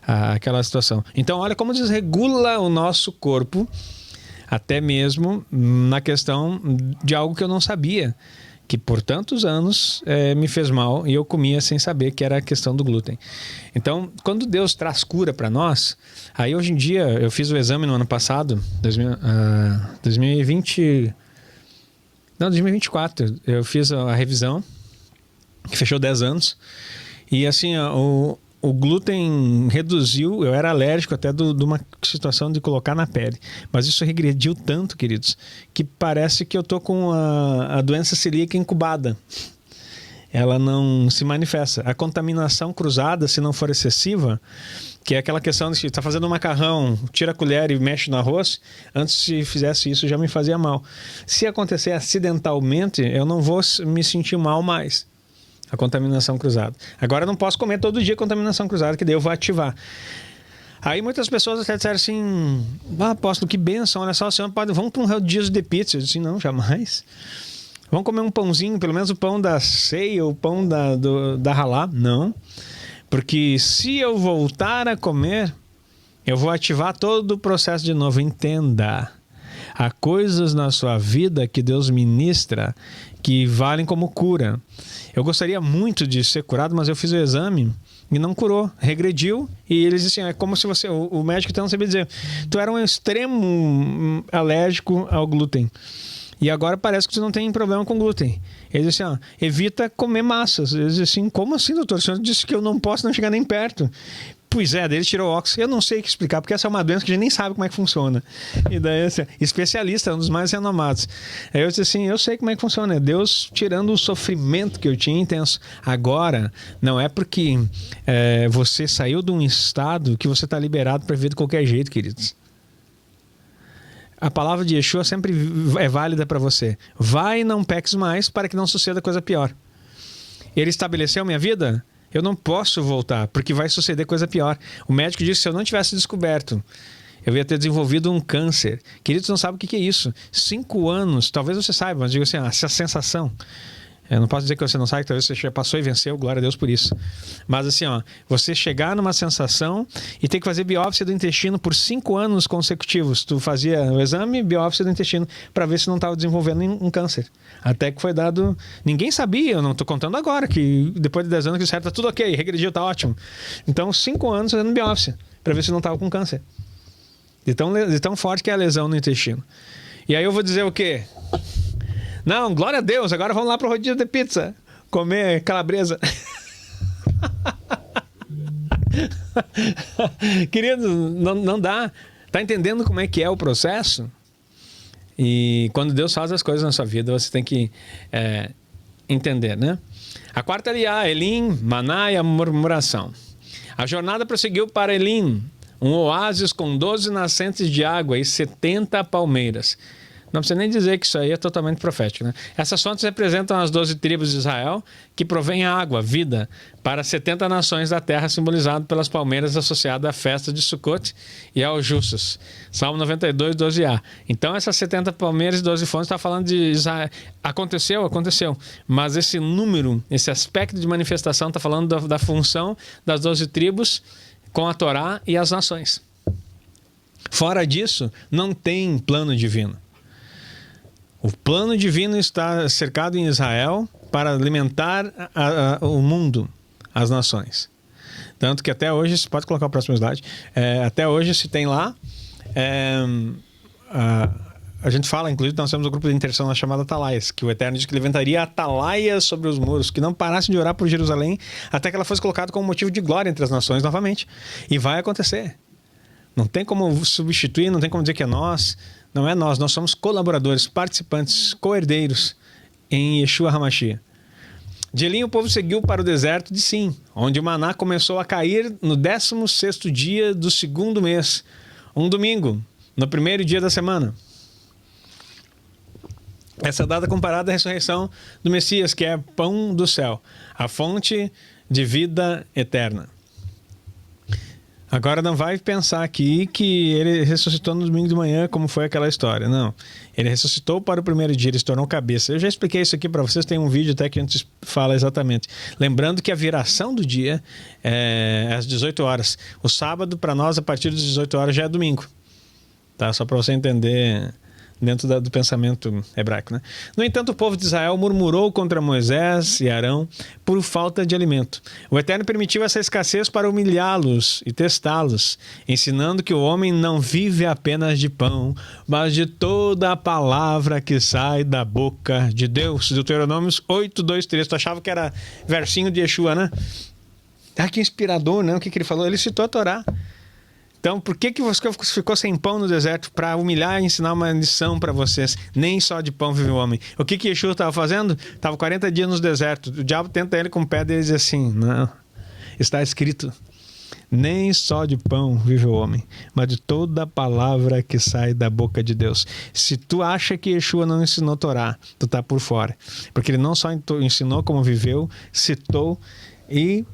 aquela situação. Então, olha como desregula o nosso corpo, até mesmo na questão de algo que eu não sabia, que por tantos anos me fez mal e eu comia sem saber que era a questão do glúten. Então, quando Deus traz cura para nós, aí hoje em dia, eu fiz o exame no ano passado, 2020... Não, 2024. Eu fiz a revisão, que fechou 10 anos. E assim, o glúten reduziu, eu era alérgico até de uma situação de colocar na pele. Mas isso regrediu tanto, queridos, que parece que eu tô com a doença celíaca incubada. Ela não se manifesta. A contaminação cruzada, se não for excessiva, que é aquela questão de que está fazendo um macarrão, tira a colher e mexe no arroz, antes se fizesse isso já me fazia mal. Se acontecer acidentalmente, eu não vou me sentir mal mais. A contaminação cruzada. Agora eu não posso comer todo dia contaminação cruzada, que daí eu vou ativar. Aí muitas pessoas até disseram assim, apóstolo, que bênção, olha só, o senhor pode, vamos para um rodízio de pizza. Eu disse, não, jamais. Vamos comer um pãozinho, pelo menos o pão da ceia, o pão da ralá. Não. Porque se eu voltar a comer, eu vou ativar todo o processo de novo. Entenda. Há coisas na sua vida que Deus ministra que valem como cura. Eu gostaria muito de ser curado, mas eu fiz o exame e não curou, regrediu. E eles disseram, é como se você, o médico então não sabia dizer, tu era um extremo alérgico ao glúten. E agora parece que você não tem problema com glúten. Eles disseram, evita comer massas. Eles disseram assim, como assim, doutor? O senhor disse que eu não posso não chegar nem perto. Pois é, daí ele tirou o óxido. Eu não sei o que explicar, porque essa é uma doença que a gente nem sabe como é que funciona. E daí, assim, especialista, um dos mais renomados. Aí eu disse assim, eu sei como é que funciona. É Deus tirando o sofrimento que eu tinha intenso. Agora, não é porque você saiu de um estado que você está liberado para viver de qualquer jeito, queridos. A palavra de Yeshua sempre é válida para você. Vai e não peques mais para que não suceda coisa pior. Ele estabeleceu minha vida? Eu não posso voltar, porque vai suceder coisa pior. O médico disse que se eu não tivesse descoberto, eu ia ter desenvolvido um câncer. Queridos, não sabem o que é isso. 5 anos, talvez você saiba, mas digo assim, essa sensação. Eu não posso dizer que você não sabe, talvez você já passou e venceu, glória a Deus por isso. Mas assim, você chegar numa sensação e ter que fazer biópsia do intestino por 5 anos consecutivos. Tu fazia o exame, biópsia do intestino, para ver se não estava desenvolvendo um câncer. Até que foi dado... Ninguém sabia, eu não estou contando agora, que depois de 10 anos que disseram, tá tudo ok, regrediu, tá ótimo. Então, 5 anos fazendo biópsia, para ver se não estava com câncer. De tão forte que é a lesão no intestino. E aí eu vou dizer o quê? Não, glória a Deus, agora vamos lá pro rodízio de pizza, comer calabresa. Querido, não dá. Tá entendendo como é que é o processo? E quando Deus faz as coisas na sua vida, você tem que entender, né? A quarta aliá, Elim, Maná e a murmuração. A jornada prosseguiu para Elim, um oásis com 12 nascentes de água e 70 palmeiras. Não precisa nem dizer que isso aí é totalmente profético, né? Essas fontes representam as 12 tribos de Israel, que provém água, vida, para 70 nações da terra, simbolizado pelas palmeiras associadas à festa de Sukkot e aos justos. Salmo 92, 12a. Então, essas 70 palmeiras e 12 fontes está falando de Israel. Aconteceu. Mas esse número, esse aspecto de manifestação está falando da função das 12 tribos com a Torá e as nações. Fora disso, não tem plano divino. O plano divino está cercado em Israel para alimentar o mundo, as nações. Tanto que até hoje, você pode colocar o próximo slide, até hoje se tem lá, a gente fala, inclusive nós temos um grupo de intercessão chamado Atalaias, que o Eterno disse que levantaria atalaias sobre os muros, que não parassem de orar por Jerusalém, até que ela fosse colocada como motivo de glória entre as nações novamente. E vai acontecer. Não tem como substituir, não tem como dizer que é nós. Não é nós somos colaboradores, participantes, co-herdeiros em Yeshua HaMashiach. De Elim o povo seguiu para o deserto de Sim, onde o maná começou a cair no 16º dia do 2º mês, um domingo, no primeiro dia da semana. Essa data comparada à ressurreição do Messias, que é pão do céu, a fonte de vida eterna. Agora não vai pensar aqui que ele ressuscitou no domingo de manhã, como foi aquela história. Não. Ele ressuscitou para o primeiro dia, ele se tornou cabeça. Eu já expliquei isso aqui para vocês, tem um vídeo até que a gente fala exatamente. Lembrando que a viração do dia é às 18 horas. O sábado, para nós, a partir das 18 horas, já é domingo. Tá? Só para você entender dentro do pensamento hebraico, né? No entanto, o povo de Israel murmurou contra Moisés e Arão por falta de alimento. O Eterno permitiu essa escassez para humilhá-los e testá-los, ensinando que o homem não vive apenas de pão, mas de toda a palavra que sai da boca de Deus. Deuteronômios 8, 2, 3. Tu achava que era versinho de Yeshua, né? Ah, que inspirador, né? O que ele falou? Ele citou a Torá. Então, por que você ficou sem pão no deserto? Para humilhar e ensinar uma lição para vocês. Nem só de pão vive o homem. O que Yeshua estava fazendo? Estava 40 dias no deserto. O diabo tenta ele com pedra e diz assim, não, está escrito, nem só de pão vive o homem, mas de toda a palavra que sai da boca de Deus. Se tu acha que Yeshua não ensinou Torá, tu tá por fora. Porque ele não só ensinou como viveu, citou e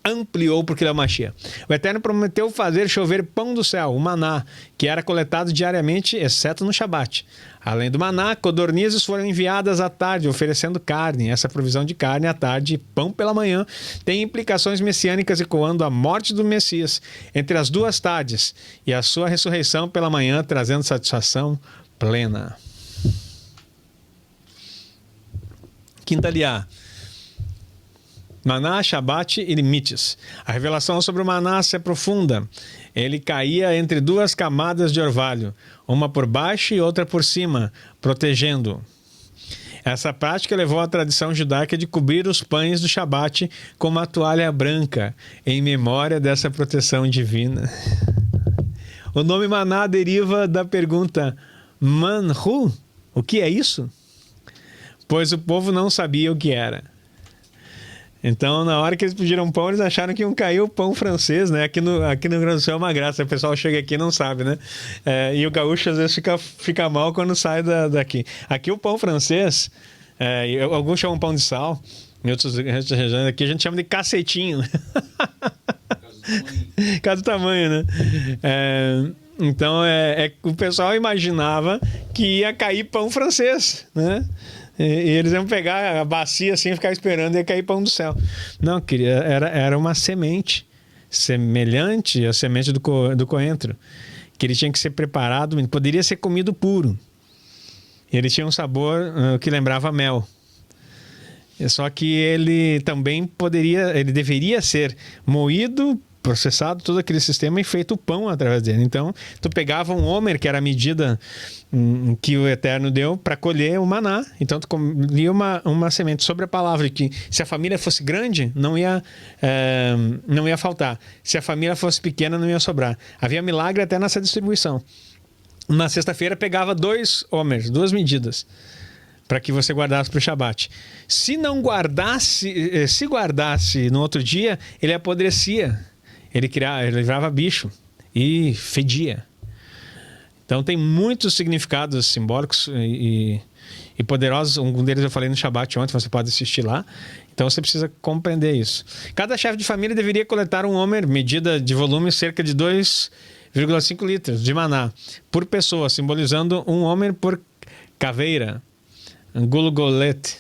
ampliou, porque ele é o Mashiach. O Eterno prometeu fazer chover pão do céu, o maná, que era coletado diariamente, exceto no Shabat. Além do maná, codornizes foram enviadas à tarde, oferecendo carne. Essa provisão de carne à tarde e pão pela manhã tem implicações messiânicas, ecoando a morte do Messias entre as duas tardes e a sua ressurreição pela manhã, trazendo satisfação plena. Quinta liá. Maná, Shabat e limites. A revelação sobre o maná se aprofunda. Ele caía entre duas camadas de orvalho, uma por baixo e outra por cima, protegendo. Essa prática levou à tradição judaica de cobrir os pães do Shabat com uma toalha branca, em memória dessa proteção divina. O nome maná deriva da pergunta manhu, o que é isso? Pois o povo não sabia o que era. Então, na hora que eles pediram pão, eles acharam que iam cair o pão francês, né? Aqui no Rio Grande do Sul é uma graça, o pessoal chega aqui e não sabe, né? E o gaúcho às vezes fica mal quando sai daqui. Aqui o pão francês, alguns chamam pão de sal, em outras regiões aqui a gente chama de cacetinho. Caso do tamanho, né? Então, o pessoal imaginava que ia cair pão francês, né? E eles iam pegar a bacia assim e ficar esperando e ia cair pão do céu. Não, era uma semente semelhante à semente do coentro, que ele tinha que ser preparado, poderia ser comido puro. Ele tinha um sabor que lembrava mel. Só que ele também ele deveria ser moído, processado, todo aquele sistema e feito o pão através dele. Então, tu pegava um homer, que era a medida que o Eterno deu para colher o maná. Então, tu colhia uma semente sobre a palavra, que se a família fosse grande, não ia faltar. Se a família fosse pequena, não ia sobrar. Havia milagre até nessa distribuição. Na sexta-feira, pegava 2 homers, 2 medidas, para que você guardasse para o Shabat. Se guardasse no outro dia, ele apodrecia. Ele virava bicho e fedia. Então tem muitos significados simbólicos e poderosos. Um deles eu falei no Shabat ontem, você pode assistir lá. Então você precisa compreender isso. Cada chefe de família deveria coletar um homer, medida de volume cerca de 2,5 litros de maná por pessoa, simbolizando um homer por caveira, Gulgolet,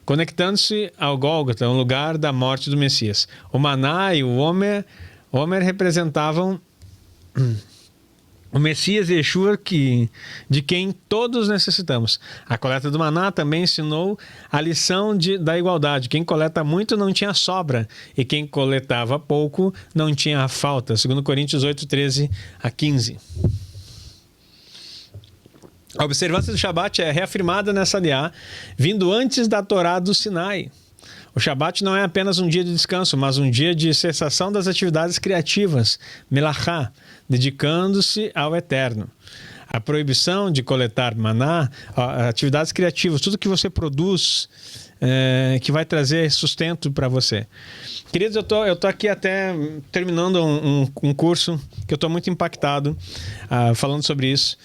conectando-se ao Gólgota, o lugar da morte do Messias. O maná e o homer representavam o Messias e Yeshua, de quem todos necessitamos. A coleta do maná também ensinou a lição da igualdade. Quem coleta muito não tinha sobra, e quem coletava pouco não tinha falta. 2 Coríntios 8, 13 a 15. A observância do Shabat é reafirmada nessa aliá, vindo antes da Torá do Sinai. O Shabat não é apenas um dia de descanso, mas um dia de cessação das atividades criativas, melachá, dedicando-se ao Eterno. A proibição de coletar maná, atividades criativas, tudo que você produz, que vai trazer sustento para você. Queridos, eu tô aqui até terminando um curso que eu estou muito impactado, falando sobre isso.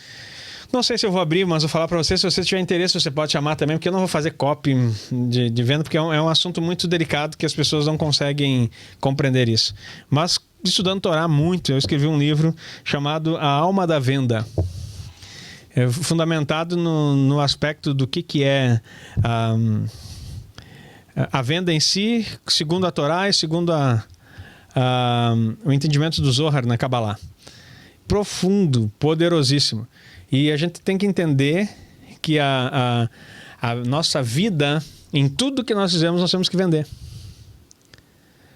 Não sei se eu vou abrir, mas vou falar para você. Se você tiver interesse, você pode chamar também, porque eu não vou fazer copy de venda, porque é um assunto muito delicado que as pessoas não conseguem compreender isso. Mas estudando Torá muito, eu escrevi um livro chamado A Alma da Venda. Fundamentado no aspecto do que é a venda em si, segundo a Torá e segundo o entendimento do Zohar na Kabbalah. Profundo, poderosíssimo. E a gente tem que entender que a nossa vida, em tudo que nós fizemos, nós temos que vender.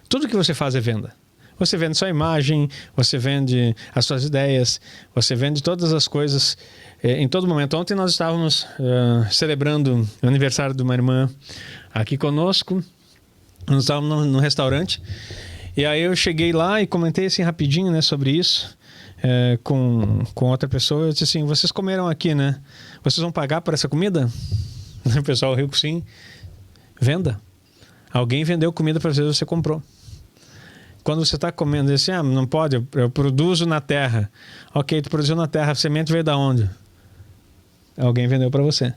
Tudo que você faz é venda. Você vende sua imagem, você vende as suas ideias, você vende todas as coisas em todo momento. Ontem nós estávamos celebrando o aniversário de uma irmã aqui conosco. Nós estávamos no restaurante. E aí eu cheguei lá e comentei assim rapidinho, né, sobre isso com outra pessoa. Eu disse assim, vocês comeram aqui, né? Vocês vão pagar por essa comida? O pessoal riu, sim. Venda. Alguém vendeu comida para você comprou. Quando você está comendo, diz assim, não pode, eu produzo na terra. Ok, tu produziu na terra, a semente veio da onde? Alguém vendeu para você.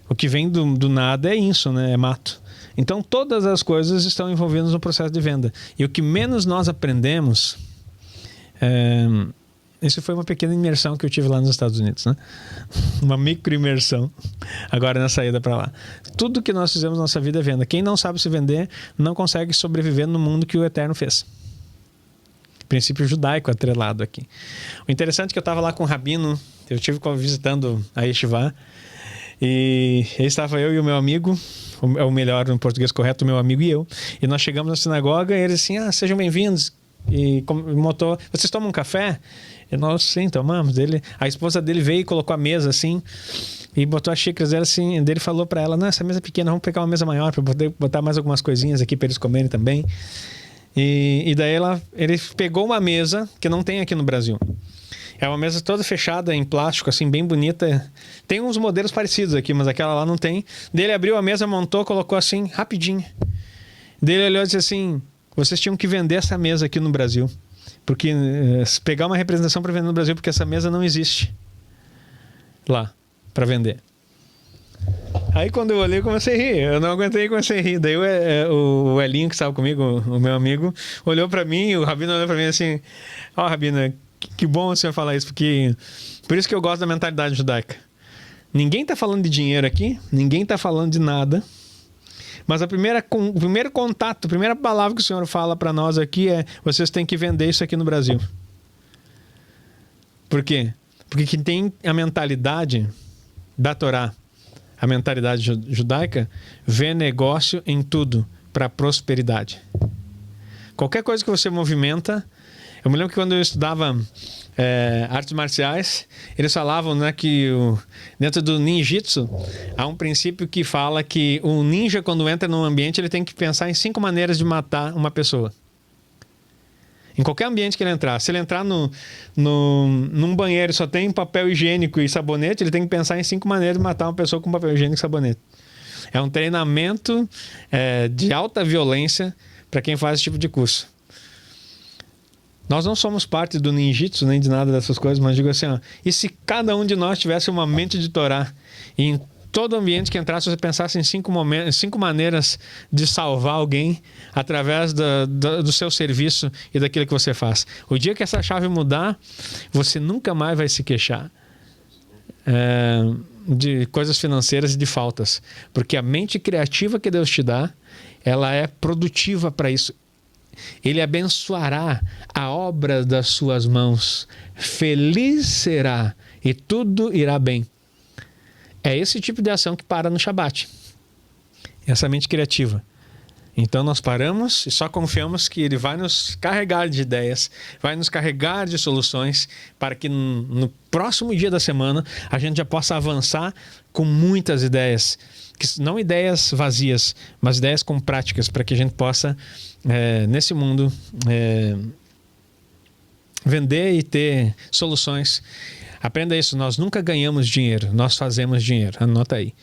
O que vem do nada é isso, né? É mato. Então, todas as coisas estão envolvidas no processo de venda. E o que menos nós aprendemos... Isso foi uma pequena imersão que eu tive lá nos Estados Unidos, né? Uma micro imersão agora na saída para lá. Tudo que nós fizemos na nossa vida é venda. Quem não sabe se vender não consegue sobreviver no mundo que o Eterno fez. Princípio judaico atrelado aqui. O interessante é que eu estava lá com o Rabino, eu estive visitando a Yeshiva, e aí estava eu e o meu amigo, o melhor no português correto, o meu amigo e eu, e nós chegamos na sinagoga e ele assim, sejam bem-vindos. E montou, vocês tomam um café? E nós, sim, tomamos. A esposa dele veio e colocou a mesa assim e botou as xícaras dela assim. Ele falou para ela, não, essa mesa é pequena, vamos pegar uma mesa maior para poder botar mais algumas coisinhas aqui para eles comerem também. E daí ele pegou uma mesa que não tem aqui no Brasil. É uma mesa toda fechada em plástico, assim, bem bonita. Tem uns modelos parecidos aqui, mas aquela lá não tem. Daí ele abriu a mesa, montou, colocou assim, rapidinho. Daí ele olhou e disse assim, vocês tinham que vender essa mesa aqui no Brasil. Porque pegar uma representação para vender no Brasil, porque essa mesa não existe lá para vender. Aí quando eu olhei, eu comecei a rir. Eu não aguentei e comecei a rir. Daí o Elinho, que estava comigo, o meu amigo, olhou para mim, o Rabino olhou para mim assim, Rabino, que bom o senhor falar isso, porque por isso que eu gosto da mentalidade judaica. Ninguém está falando de dinheiro aqui, ninguém está falando de nada. Mas o primeiro contato, a primeira palavra que o Senhor fala para nós aqui é vocês têm que vender isso aqui no Brasil. Por quê? Porque quem tem a mentalidade da Torá, a mentalidade judaica, vê negócio em tudo para prosperidade. Qualquer coisa que você movimenta... Eu me lembro que quando eu estudava artes marciais, eles falavam, né, que dentro do ninjitsu há um princípio que fala que o ninja, quando entra num ambiente, ele tem que pensar em 5 maneiras de matar uma pessoa. Em qualquer ambiente que ele entrar. Se ele entrar num banheiro e só tem papel higiênico e sabonete, ele tem que pensar em 5 maneiras de matar uma pessoa com papel higiênico e sabonete. É um treinamento de alta violência para quem faz esse tipo de curso. Nós não somos parte do ninjitsu, nem de nada dessas coisas, mas digo assim, e se cada um de nós tivesse uma mente de Torá, e em todo ambiente que entrasse você pensasse em 5 maneiras de salvar alguém através do seu serviço e daquilo que você faz. O dia que essa chave mudar, você nunca mais vai se queixar de coisas financeiras e de faltas, porque a mente criativa que Deus te dá, ela é produtiva para isso. Ele abençoará a obra das suas mãos. Feliz será e tudo irá bem. É esse tipo de ação que para no Shabat. Essa mente criativa. Então nós paramos e só confiamos que Ele vai nos carregar de ideias, vai nos carregar de soluções para que no próximo dia da semana a gente já possa avançar com muitas ideias. Não ideias vazias, mas ideias com práticas para que a gente possa, nesse mundo, vender e ter soluções. Aprenda isso, nós nunca ganhamos dinheiro, nós fazemos dinheiro. Anota aí.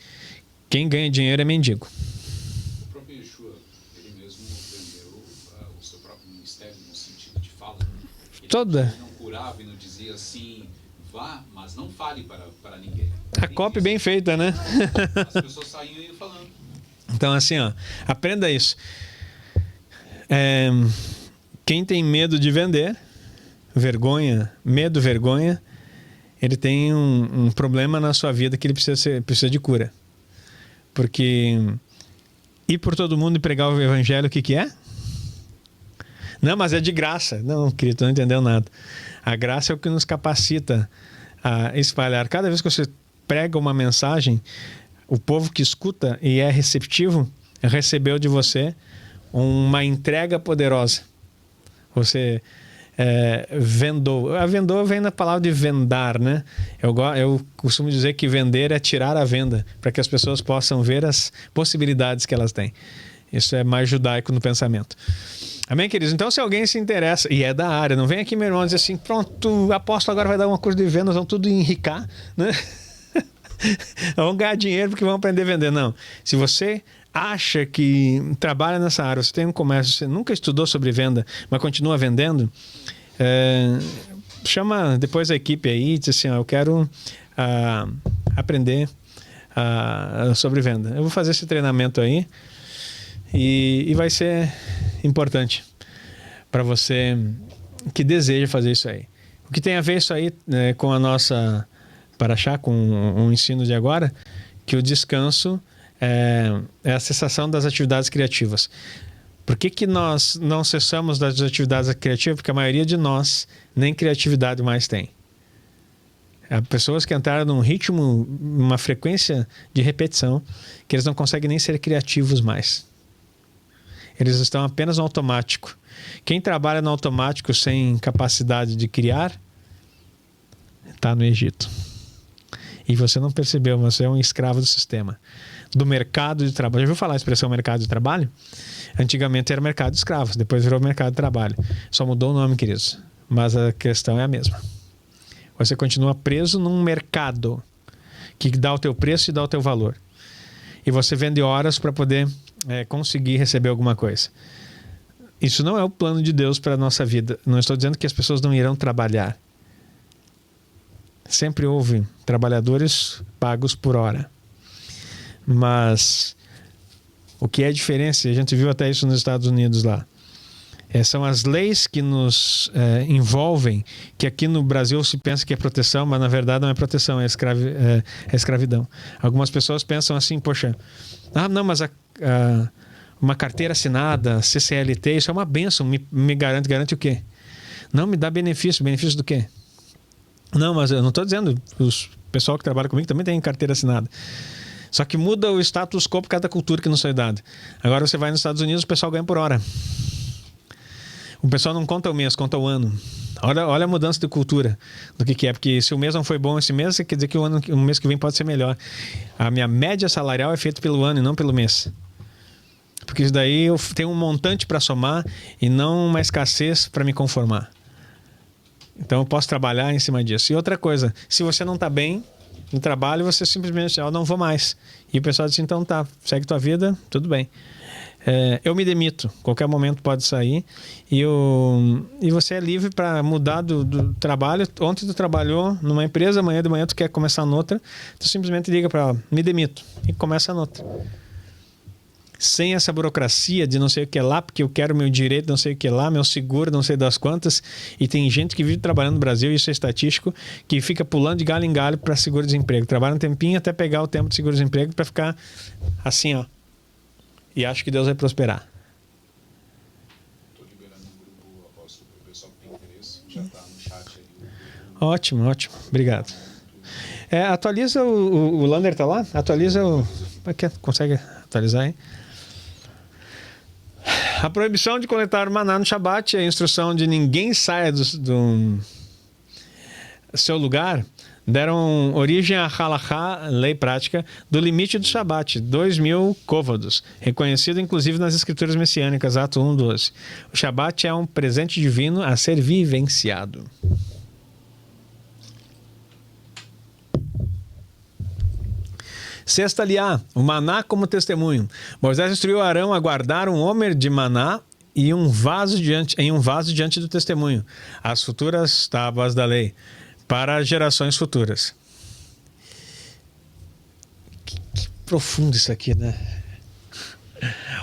Quem ganha dinheiro é mendigo. O próprio Yeshua, ele mesmo vendeu o seu próprio ministério no sentido de fala. Ele não curava e não dizia assim, vá, mas não fale para ninguém. A cópia bem feita, né? As pessoas saíam e iam falando. Então, assim, aprenda isso. Quem tem medo de vender, vergonha, ele tem um problema na sua vida que ele precisa de cura. Porque ir por todo mundo e pregar o evangelho, o que é? Não, mas é de graça. Não, querido, tu não entendeu nada. A graça é o que nos capacita a espalhar. Cada vez que você prega uma mensagem, o povo que escuta e é receptivo recebeu de você uma entrega poderosa. Você vendou. A vendou vem da palavra de vendar, né? Eu costumo dizer que vender é tirar a venda, para que as pessoas possam ver as possibilidades que elas têm. Isso é mais judaico no pensamento. Amém, queridos? Então, se alguém se interessa, e é da área, não vem aqui, meu irmão, dizer assim, pronto, apóstolo agora vai dar uma curso de vendas, vão tudo enricar, né? Vão ganhar dinheiro porque vão aprender a vender. Não. Se você acha que trabalha nessa área, você tem um comércio, você nunca estudou sobre venda, mas continua vendendo, chama depois a equipe aí e diz assim, eu quero aprender sobre venda. Eu vou fazer esse treinamento aí e vai ser importante para você que deseja fazer isso aí. O que tem a ver isso aí com a nossa paraxá, com o ensino de agora, que o descanso é a cessação das atividades criativas. Por que nós não cessamos das atividades criativas? Porque a maioria de nós nem criatividade mais tem. Há pessoas que entraram num ritmo, uma frequência de repetição, que eles não conseguem nem ser criativos mais. Eles estão apenas no automático. Quem trabalha no automático sem capacidade de criar, está no Egito. E você não percebeu, você é um escravo do sistema. Do mercado de trabalho. Já ouviu falar a expressão mercado de trabalho? Antigamente era mercado de escravos, depois virou mercado de trabalho. Só mudou o nome, queridos. Mas a questão é a mesma. Você continua preso num mercado que dá o teu preço e dá o teu valor. E você vende horas para poder conseguir receber alguma coisa. Isso não é o plano de Deus para a nossa vida. Não estou dizendo que as pessoas não irão trabalhar. Sempre houve trabalhadores pagos por hora. Mas o que é a diferença, a gente viu até isso nos Estados Unidos lá, são as leis que nos envolvem, que aqui no Brasil se pensa que é proteção, mas na verdade não é proteção, é escravidão. Algumas pessoas pensam assim, poxa, não, mas uma carteira assinada, CCLT, isso é uma bênção, me garante o quê? Não, me dá benefício do quê? Não, mas eu não estou dizendo, o pessoal que trabalha comigo também tem carteira assinada. Só que muda o status quo por cada cultura que nos foi dada. Agora você vai nos Estados Unidos, o pessoal ganha por hora. O pessoal não conta o mês, conta o ano. Olha a mudança de cultura do que é. Porque se o mês não foi bom esse mês, quer dizer que o mês que vem pode ser melhor. A minha média salarial é feita pelo ano e não pelo mês. Porque isso daí eu tenho um montante para somar e não uma escassez para me conformar. Então eu posso trabalhar em cima disso. E outra coisa, se você não está bem no trabalho, você simplesmente, eu não vou mais. E o pessoal diz, então tá, segue tua vida, tudo bem. Eu me demito, qualquer momento pode sair. E você é livre para mudar do trabalho. Ontem tu trabalhou numa empresa, amanhã de manhã tu quer começar noutra, tu simplesmente liga para ela, me demito, e começa noutra. Sem essa burocracia de não sei o que lá, porque eu quero meu direito, não sei o que lá, meu seguro, não sei das quantas. E tem gente que vive trabalhando no Brasil, isso é estatístico, que fica pulando de galho em galho para seguro-desemprego. Trabalha um tempinho até pegar o tempo de seguro-desemprego para ficar assim, ó. E acho que Deus vai prosperar. Estou liberando um grupo, apóstolo, para o pessoal que tem interesse. Já está no chat ali. Ótimo. Obrigado. Atualiza o Lander está lá? Atualiza o... Consegue atualizar aí? A proibição de coletar maná no Shabat, a instrução de ninguém saia do seu lugar, deram origem à halachá, lei prática, do limite do Shabat, 2.000 côvados, reconhecido inclusive nas escrituras messiânicas, Ato 1:12. O Shabat é um presente divino a ser vivenciado. Sexta liá, o maná como testemunho. Moisés instruiu Arão a guardar um homer de maná e um vaso diante do testemunho, as futuras tábuas da lei, para gerações futuras. Que profundo isso aqui, né?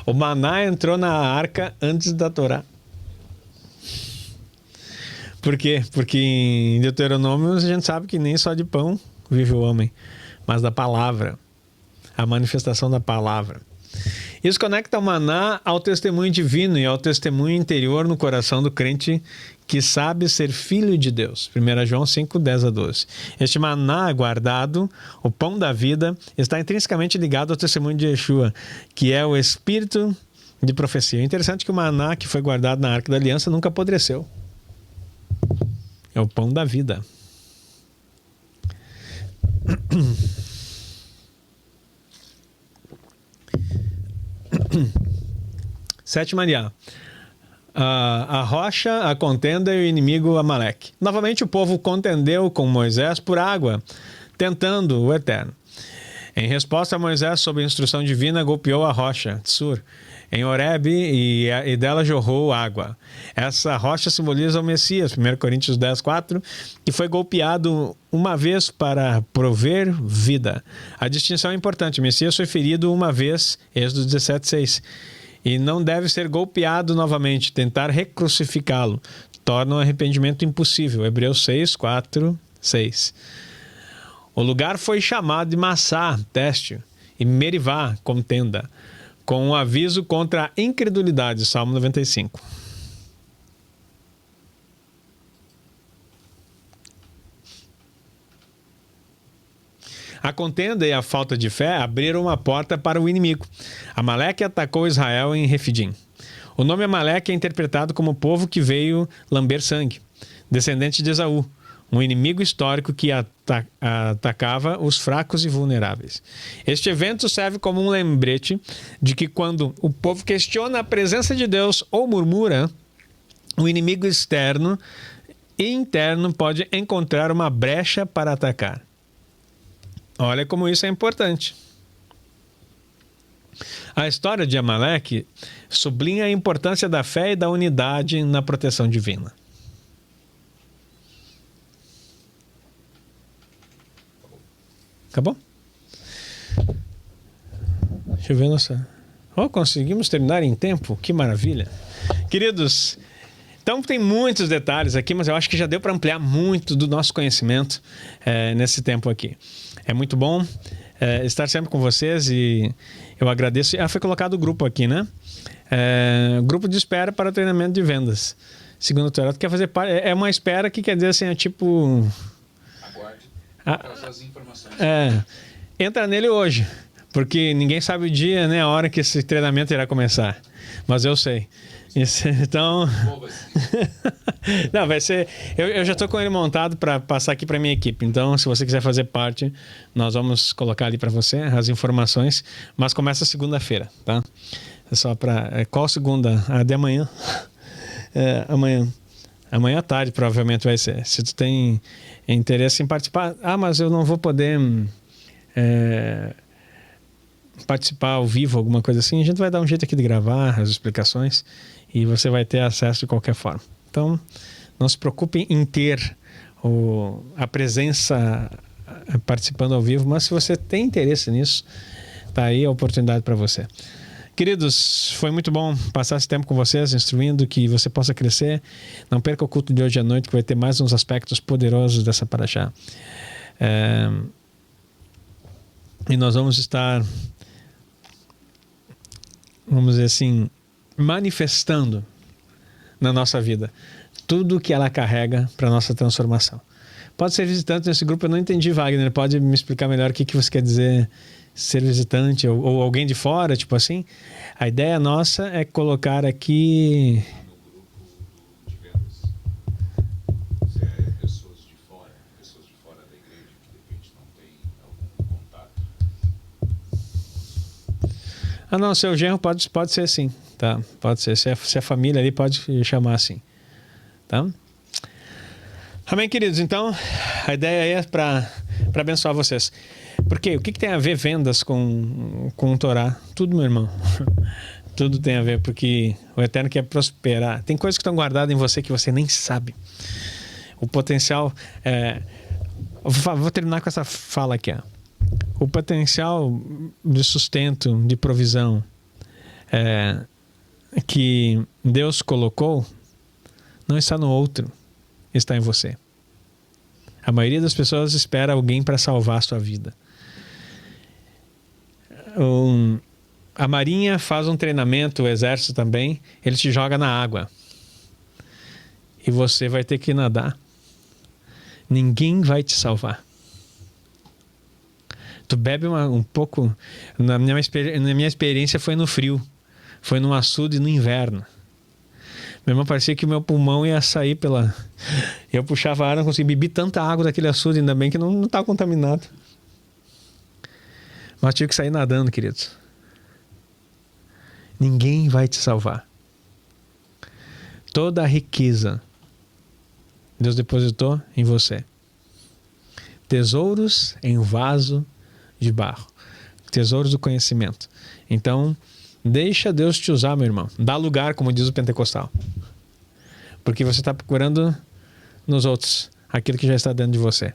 O maná entrou na arca antes da Torá. Por quê? Porque em Deuteronômio a gente sabe que nem só de pão vive o homem, mas da palavra. A manifestação da palavra. Isso conecta o maná ao testemunho divino e ao testemunho interior no coração do crente que sabe ser filho de Deus. 1 João 5, 10 a 12. Este maná guardado, o pão da vida, está intrinsecamente ligado ao testemunho de Yeshua, que é o espírito de profecia. É interessante que o maná que foi guardado na Arca da Aliança nunca apodreceu. É o pão da vida. Sétima Maria. A rocha, a contenda e o inimigo Amaleque. Novamente o povo contendeu com Moisés por água, tentando o Eterno. Em resposta, Moisés, sob instrução divina, golpeou a rocha, Tsur, em Horebe, e dela jorrou água. Essa rocha simboliza o Messias, 1 Coríntios 10, 4, que foi golpeado uma vez para prover vida. A distinção é importante. O Messias foi ferido uma vez, Êxodo 17, 6. E não deve ser golpeado novamente. Tentar recrucificá-lo torna o arrependimento impossível. Hebreus 6, 4, 6. O lugar foi chamado de Massá, teste, e Merivá, contenda, com um aviso contra a incredulidade, Salmo 95. A contenda e a falta de fé abriram uma porta para o inimigo. Amaleque atacou Israel em Refidim. O nome Amaleque é interpretado como povo que veio lamber sangue, descendente de Esaú, um inimigo histórico que atacava os fracos e vulneráveis. Este evento serve como um lembrete de que quando o povo questiona a presença de Deus ou murmura, o inimigo externo e interno pode encontrar uma brecha para atacar. Olha como isso é importante. A história de Amaleque sublinha a importância da fé e da unidade na proteção divina. Acabou? Deixa eu ver nossa... conseguimos terminar em tempo? Que maravilha. Queridos, então tem muitos detalhes aqui, mas eu acho que já deu para ampliar muito do nosso conhecimento nesse tempo aqui. É muito bom estar sempre com vocês e eu agradeço. Foi colocado o grupo aqui, né? Grupo de espera para treinamento de vendas. Segundo o Torá, quer fazer parte. É uma espera que quer dizer assim, é tipo... Aguarde as informações. Entra nele hoje, porque ninguém sabe o dia, né, a hora que esse treinamento irá começar. Mas eu sei. Então... Não, vai ser... Eu já estou com ele montado para passar aqui para minha equipe. Então, se você quiser fazer parte, nós vamos colocar ali para você as informações. Mas começa segunda-feira, tá? É só para... Qual segunda? De amanhã. Amanhã. Amanhã à tarde, provavelmente vai ser. Se tu tem interesse em participar... mas eu não vou poder... participar ao vivo, alguma coisa assim, a gente vai dar um jeito aqui de gravar as explicações e você vai ter acesso de qualquer forma. Então, não se preocupe em ter a presença participando ao vivo, mas se você tem interesse nisso, tá aí a oportunidade para você. Queridos, foi muito bom passar esse tempo com vocês, instruindo que você possa crescer. Não perca o culto de hoje à noite, que vai ter mais uns aspectos poderosos dessa paraxá. E nós vamos estar, vamos dizer assim, manifestando na nossa vida tudo que ela carrega para a nossa transformação. Pode ser visitante nesse grupo, eu não entendi, Wagner, pode me explicar melhor o que você quer dizer ser visitante ou alguém de fora, tipo assim? A ideia nossa é colocar aqui... No grupo de vendas, se é pessoas de fora da igreja que de repente não tem algum contato. Não, seu genro pode ser assim, tá? Pode ser, se a família ali pode chamar assim, tá? Amém, queridos? Então, a ideia é para abençoar vocês. Porque o que tem a ver vendas com o Torá? Tudo, meu irmão. Tudo tem a ver, porque o Eterno quer prosperar. Tem coisas que estão guardadas em você que você nem sabe. O potencial... Vou terminar com essa fala aqui. O potencial de sustento, de provisão que Deus colocou não está no outro, está em você. A maioria das pessoas espera alguém para salvar a sua vida. A marinha faz um treinamento, o exército também, ele te joga na água. E você vai ter que nadar. Ninguém vai te salvar. Tu bebe um pouco... Na minha experiência foi no frio. Foi no açude no inverno. Meu irmão, parecia que o meu pulmão ia sair pela... Eu puxava a ar, não conseguia beber tanta água daquele açude, ainda bem que não estava contaminado. Mas tive que sair nadando, queridos. Ninguém vai te salvar. Toda a riqueza Deus depositou em você. Tesouros em um vaso de barro. Tesouros do conhecimento. Então, deixa Deus te usar, meu irmão. Dá lugar, como diz o pentecostal. Porque você está procurando nos outros aquilo que já está dentro de você.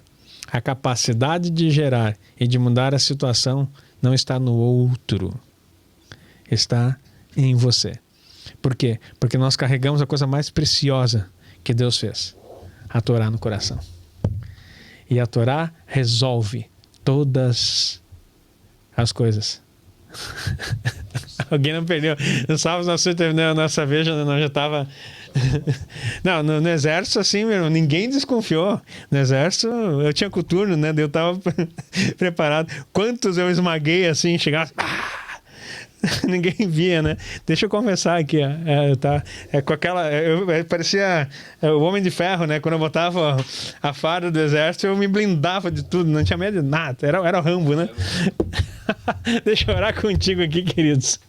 A capacidade de gerar e de mudar a situação não está no outro. Está em você. Por quê? Porque nós carregamos a coisa mais preciosa que Deus fez. A Torá no coração. E a Torá resolve todas as coisas. Alguém não perdeu. No sábado nós terminamos a nossa vez, nós já estava... Não, no exército assim, meu irmão, ninguém desconfiou. No exército eu tinha coturno, né? Eu estava preparado. Quantos eu esmaguei assim, chegava... Ninguém via, né? Deixa eu confessar aqui, ó. Com aquela... Eu parecia o Homem de Ferro, né? Quando eu botava a farda do exército, eu me blindava de tudo, não tinha medo de nada. Era o Rambo, né? Deixa eu orar contigo aqui, queridos.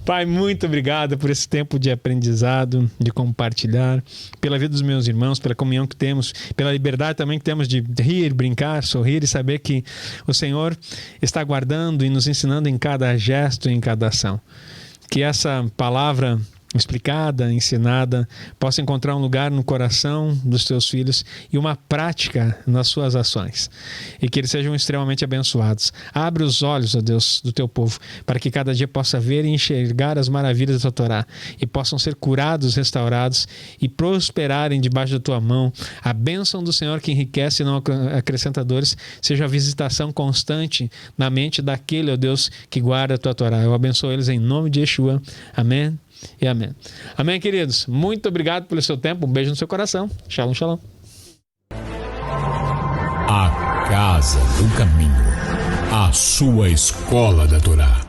Pai, muito obrigado por esse tempo de aprendizado, de compartilhar, pela vida dos meus irmãos, pela comunhão que temos, pela liberdade também que temos de rir, brincar, sorrir e saber que o Senhor está guardando e nos ensinando em cada gesto e em cada ação. Que essa palavra explicada, ensinada, possa encontrar um lugar no coração dos teus filhos e uma prática nas suas ações. E que eles sejam extremamente abençoados. Abre os olhos, ó Deus, do teu povo, para que cada dia possa ver e enxergar as maravilhas da tua Torá e possam ser curados, restaurados e prosperarem debaixo da tua mão. A bênção do Senhor que enriquece e não acrescenta dores seja a visitação constante na mente daquele, ó Deus, que guarda a tua Torá. Eu abençoo eles em nome de Yeshua. Amém. E amém. Amém, queridos. Muito obrigado pelo seu tempo. Um beijo no seu coração. Shalom, shalom. A Casa do Caminho. A sua escola da Torá.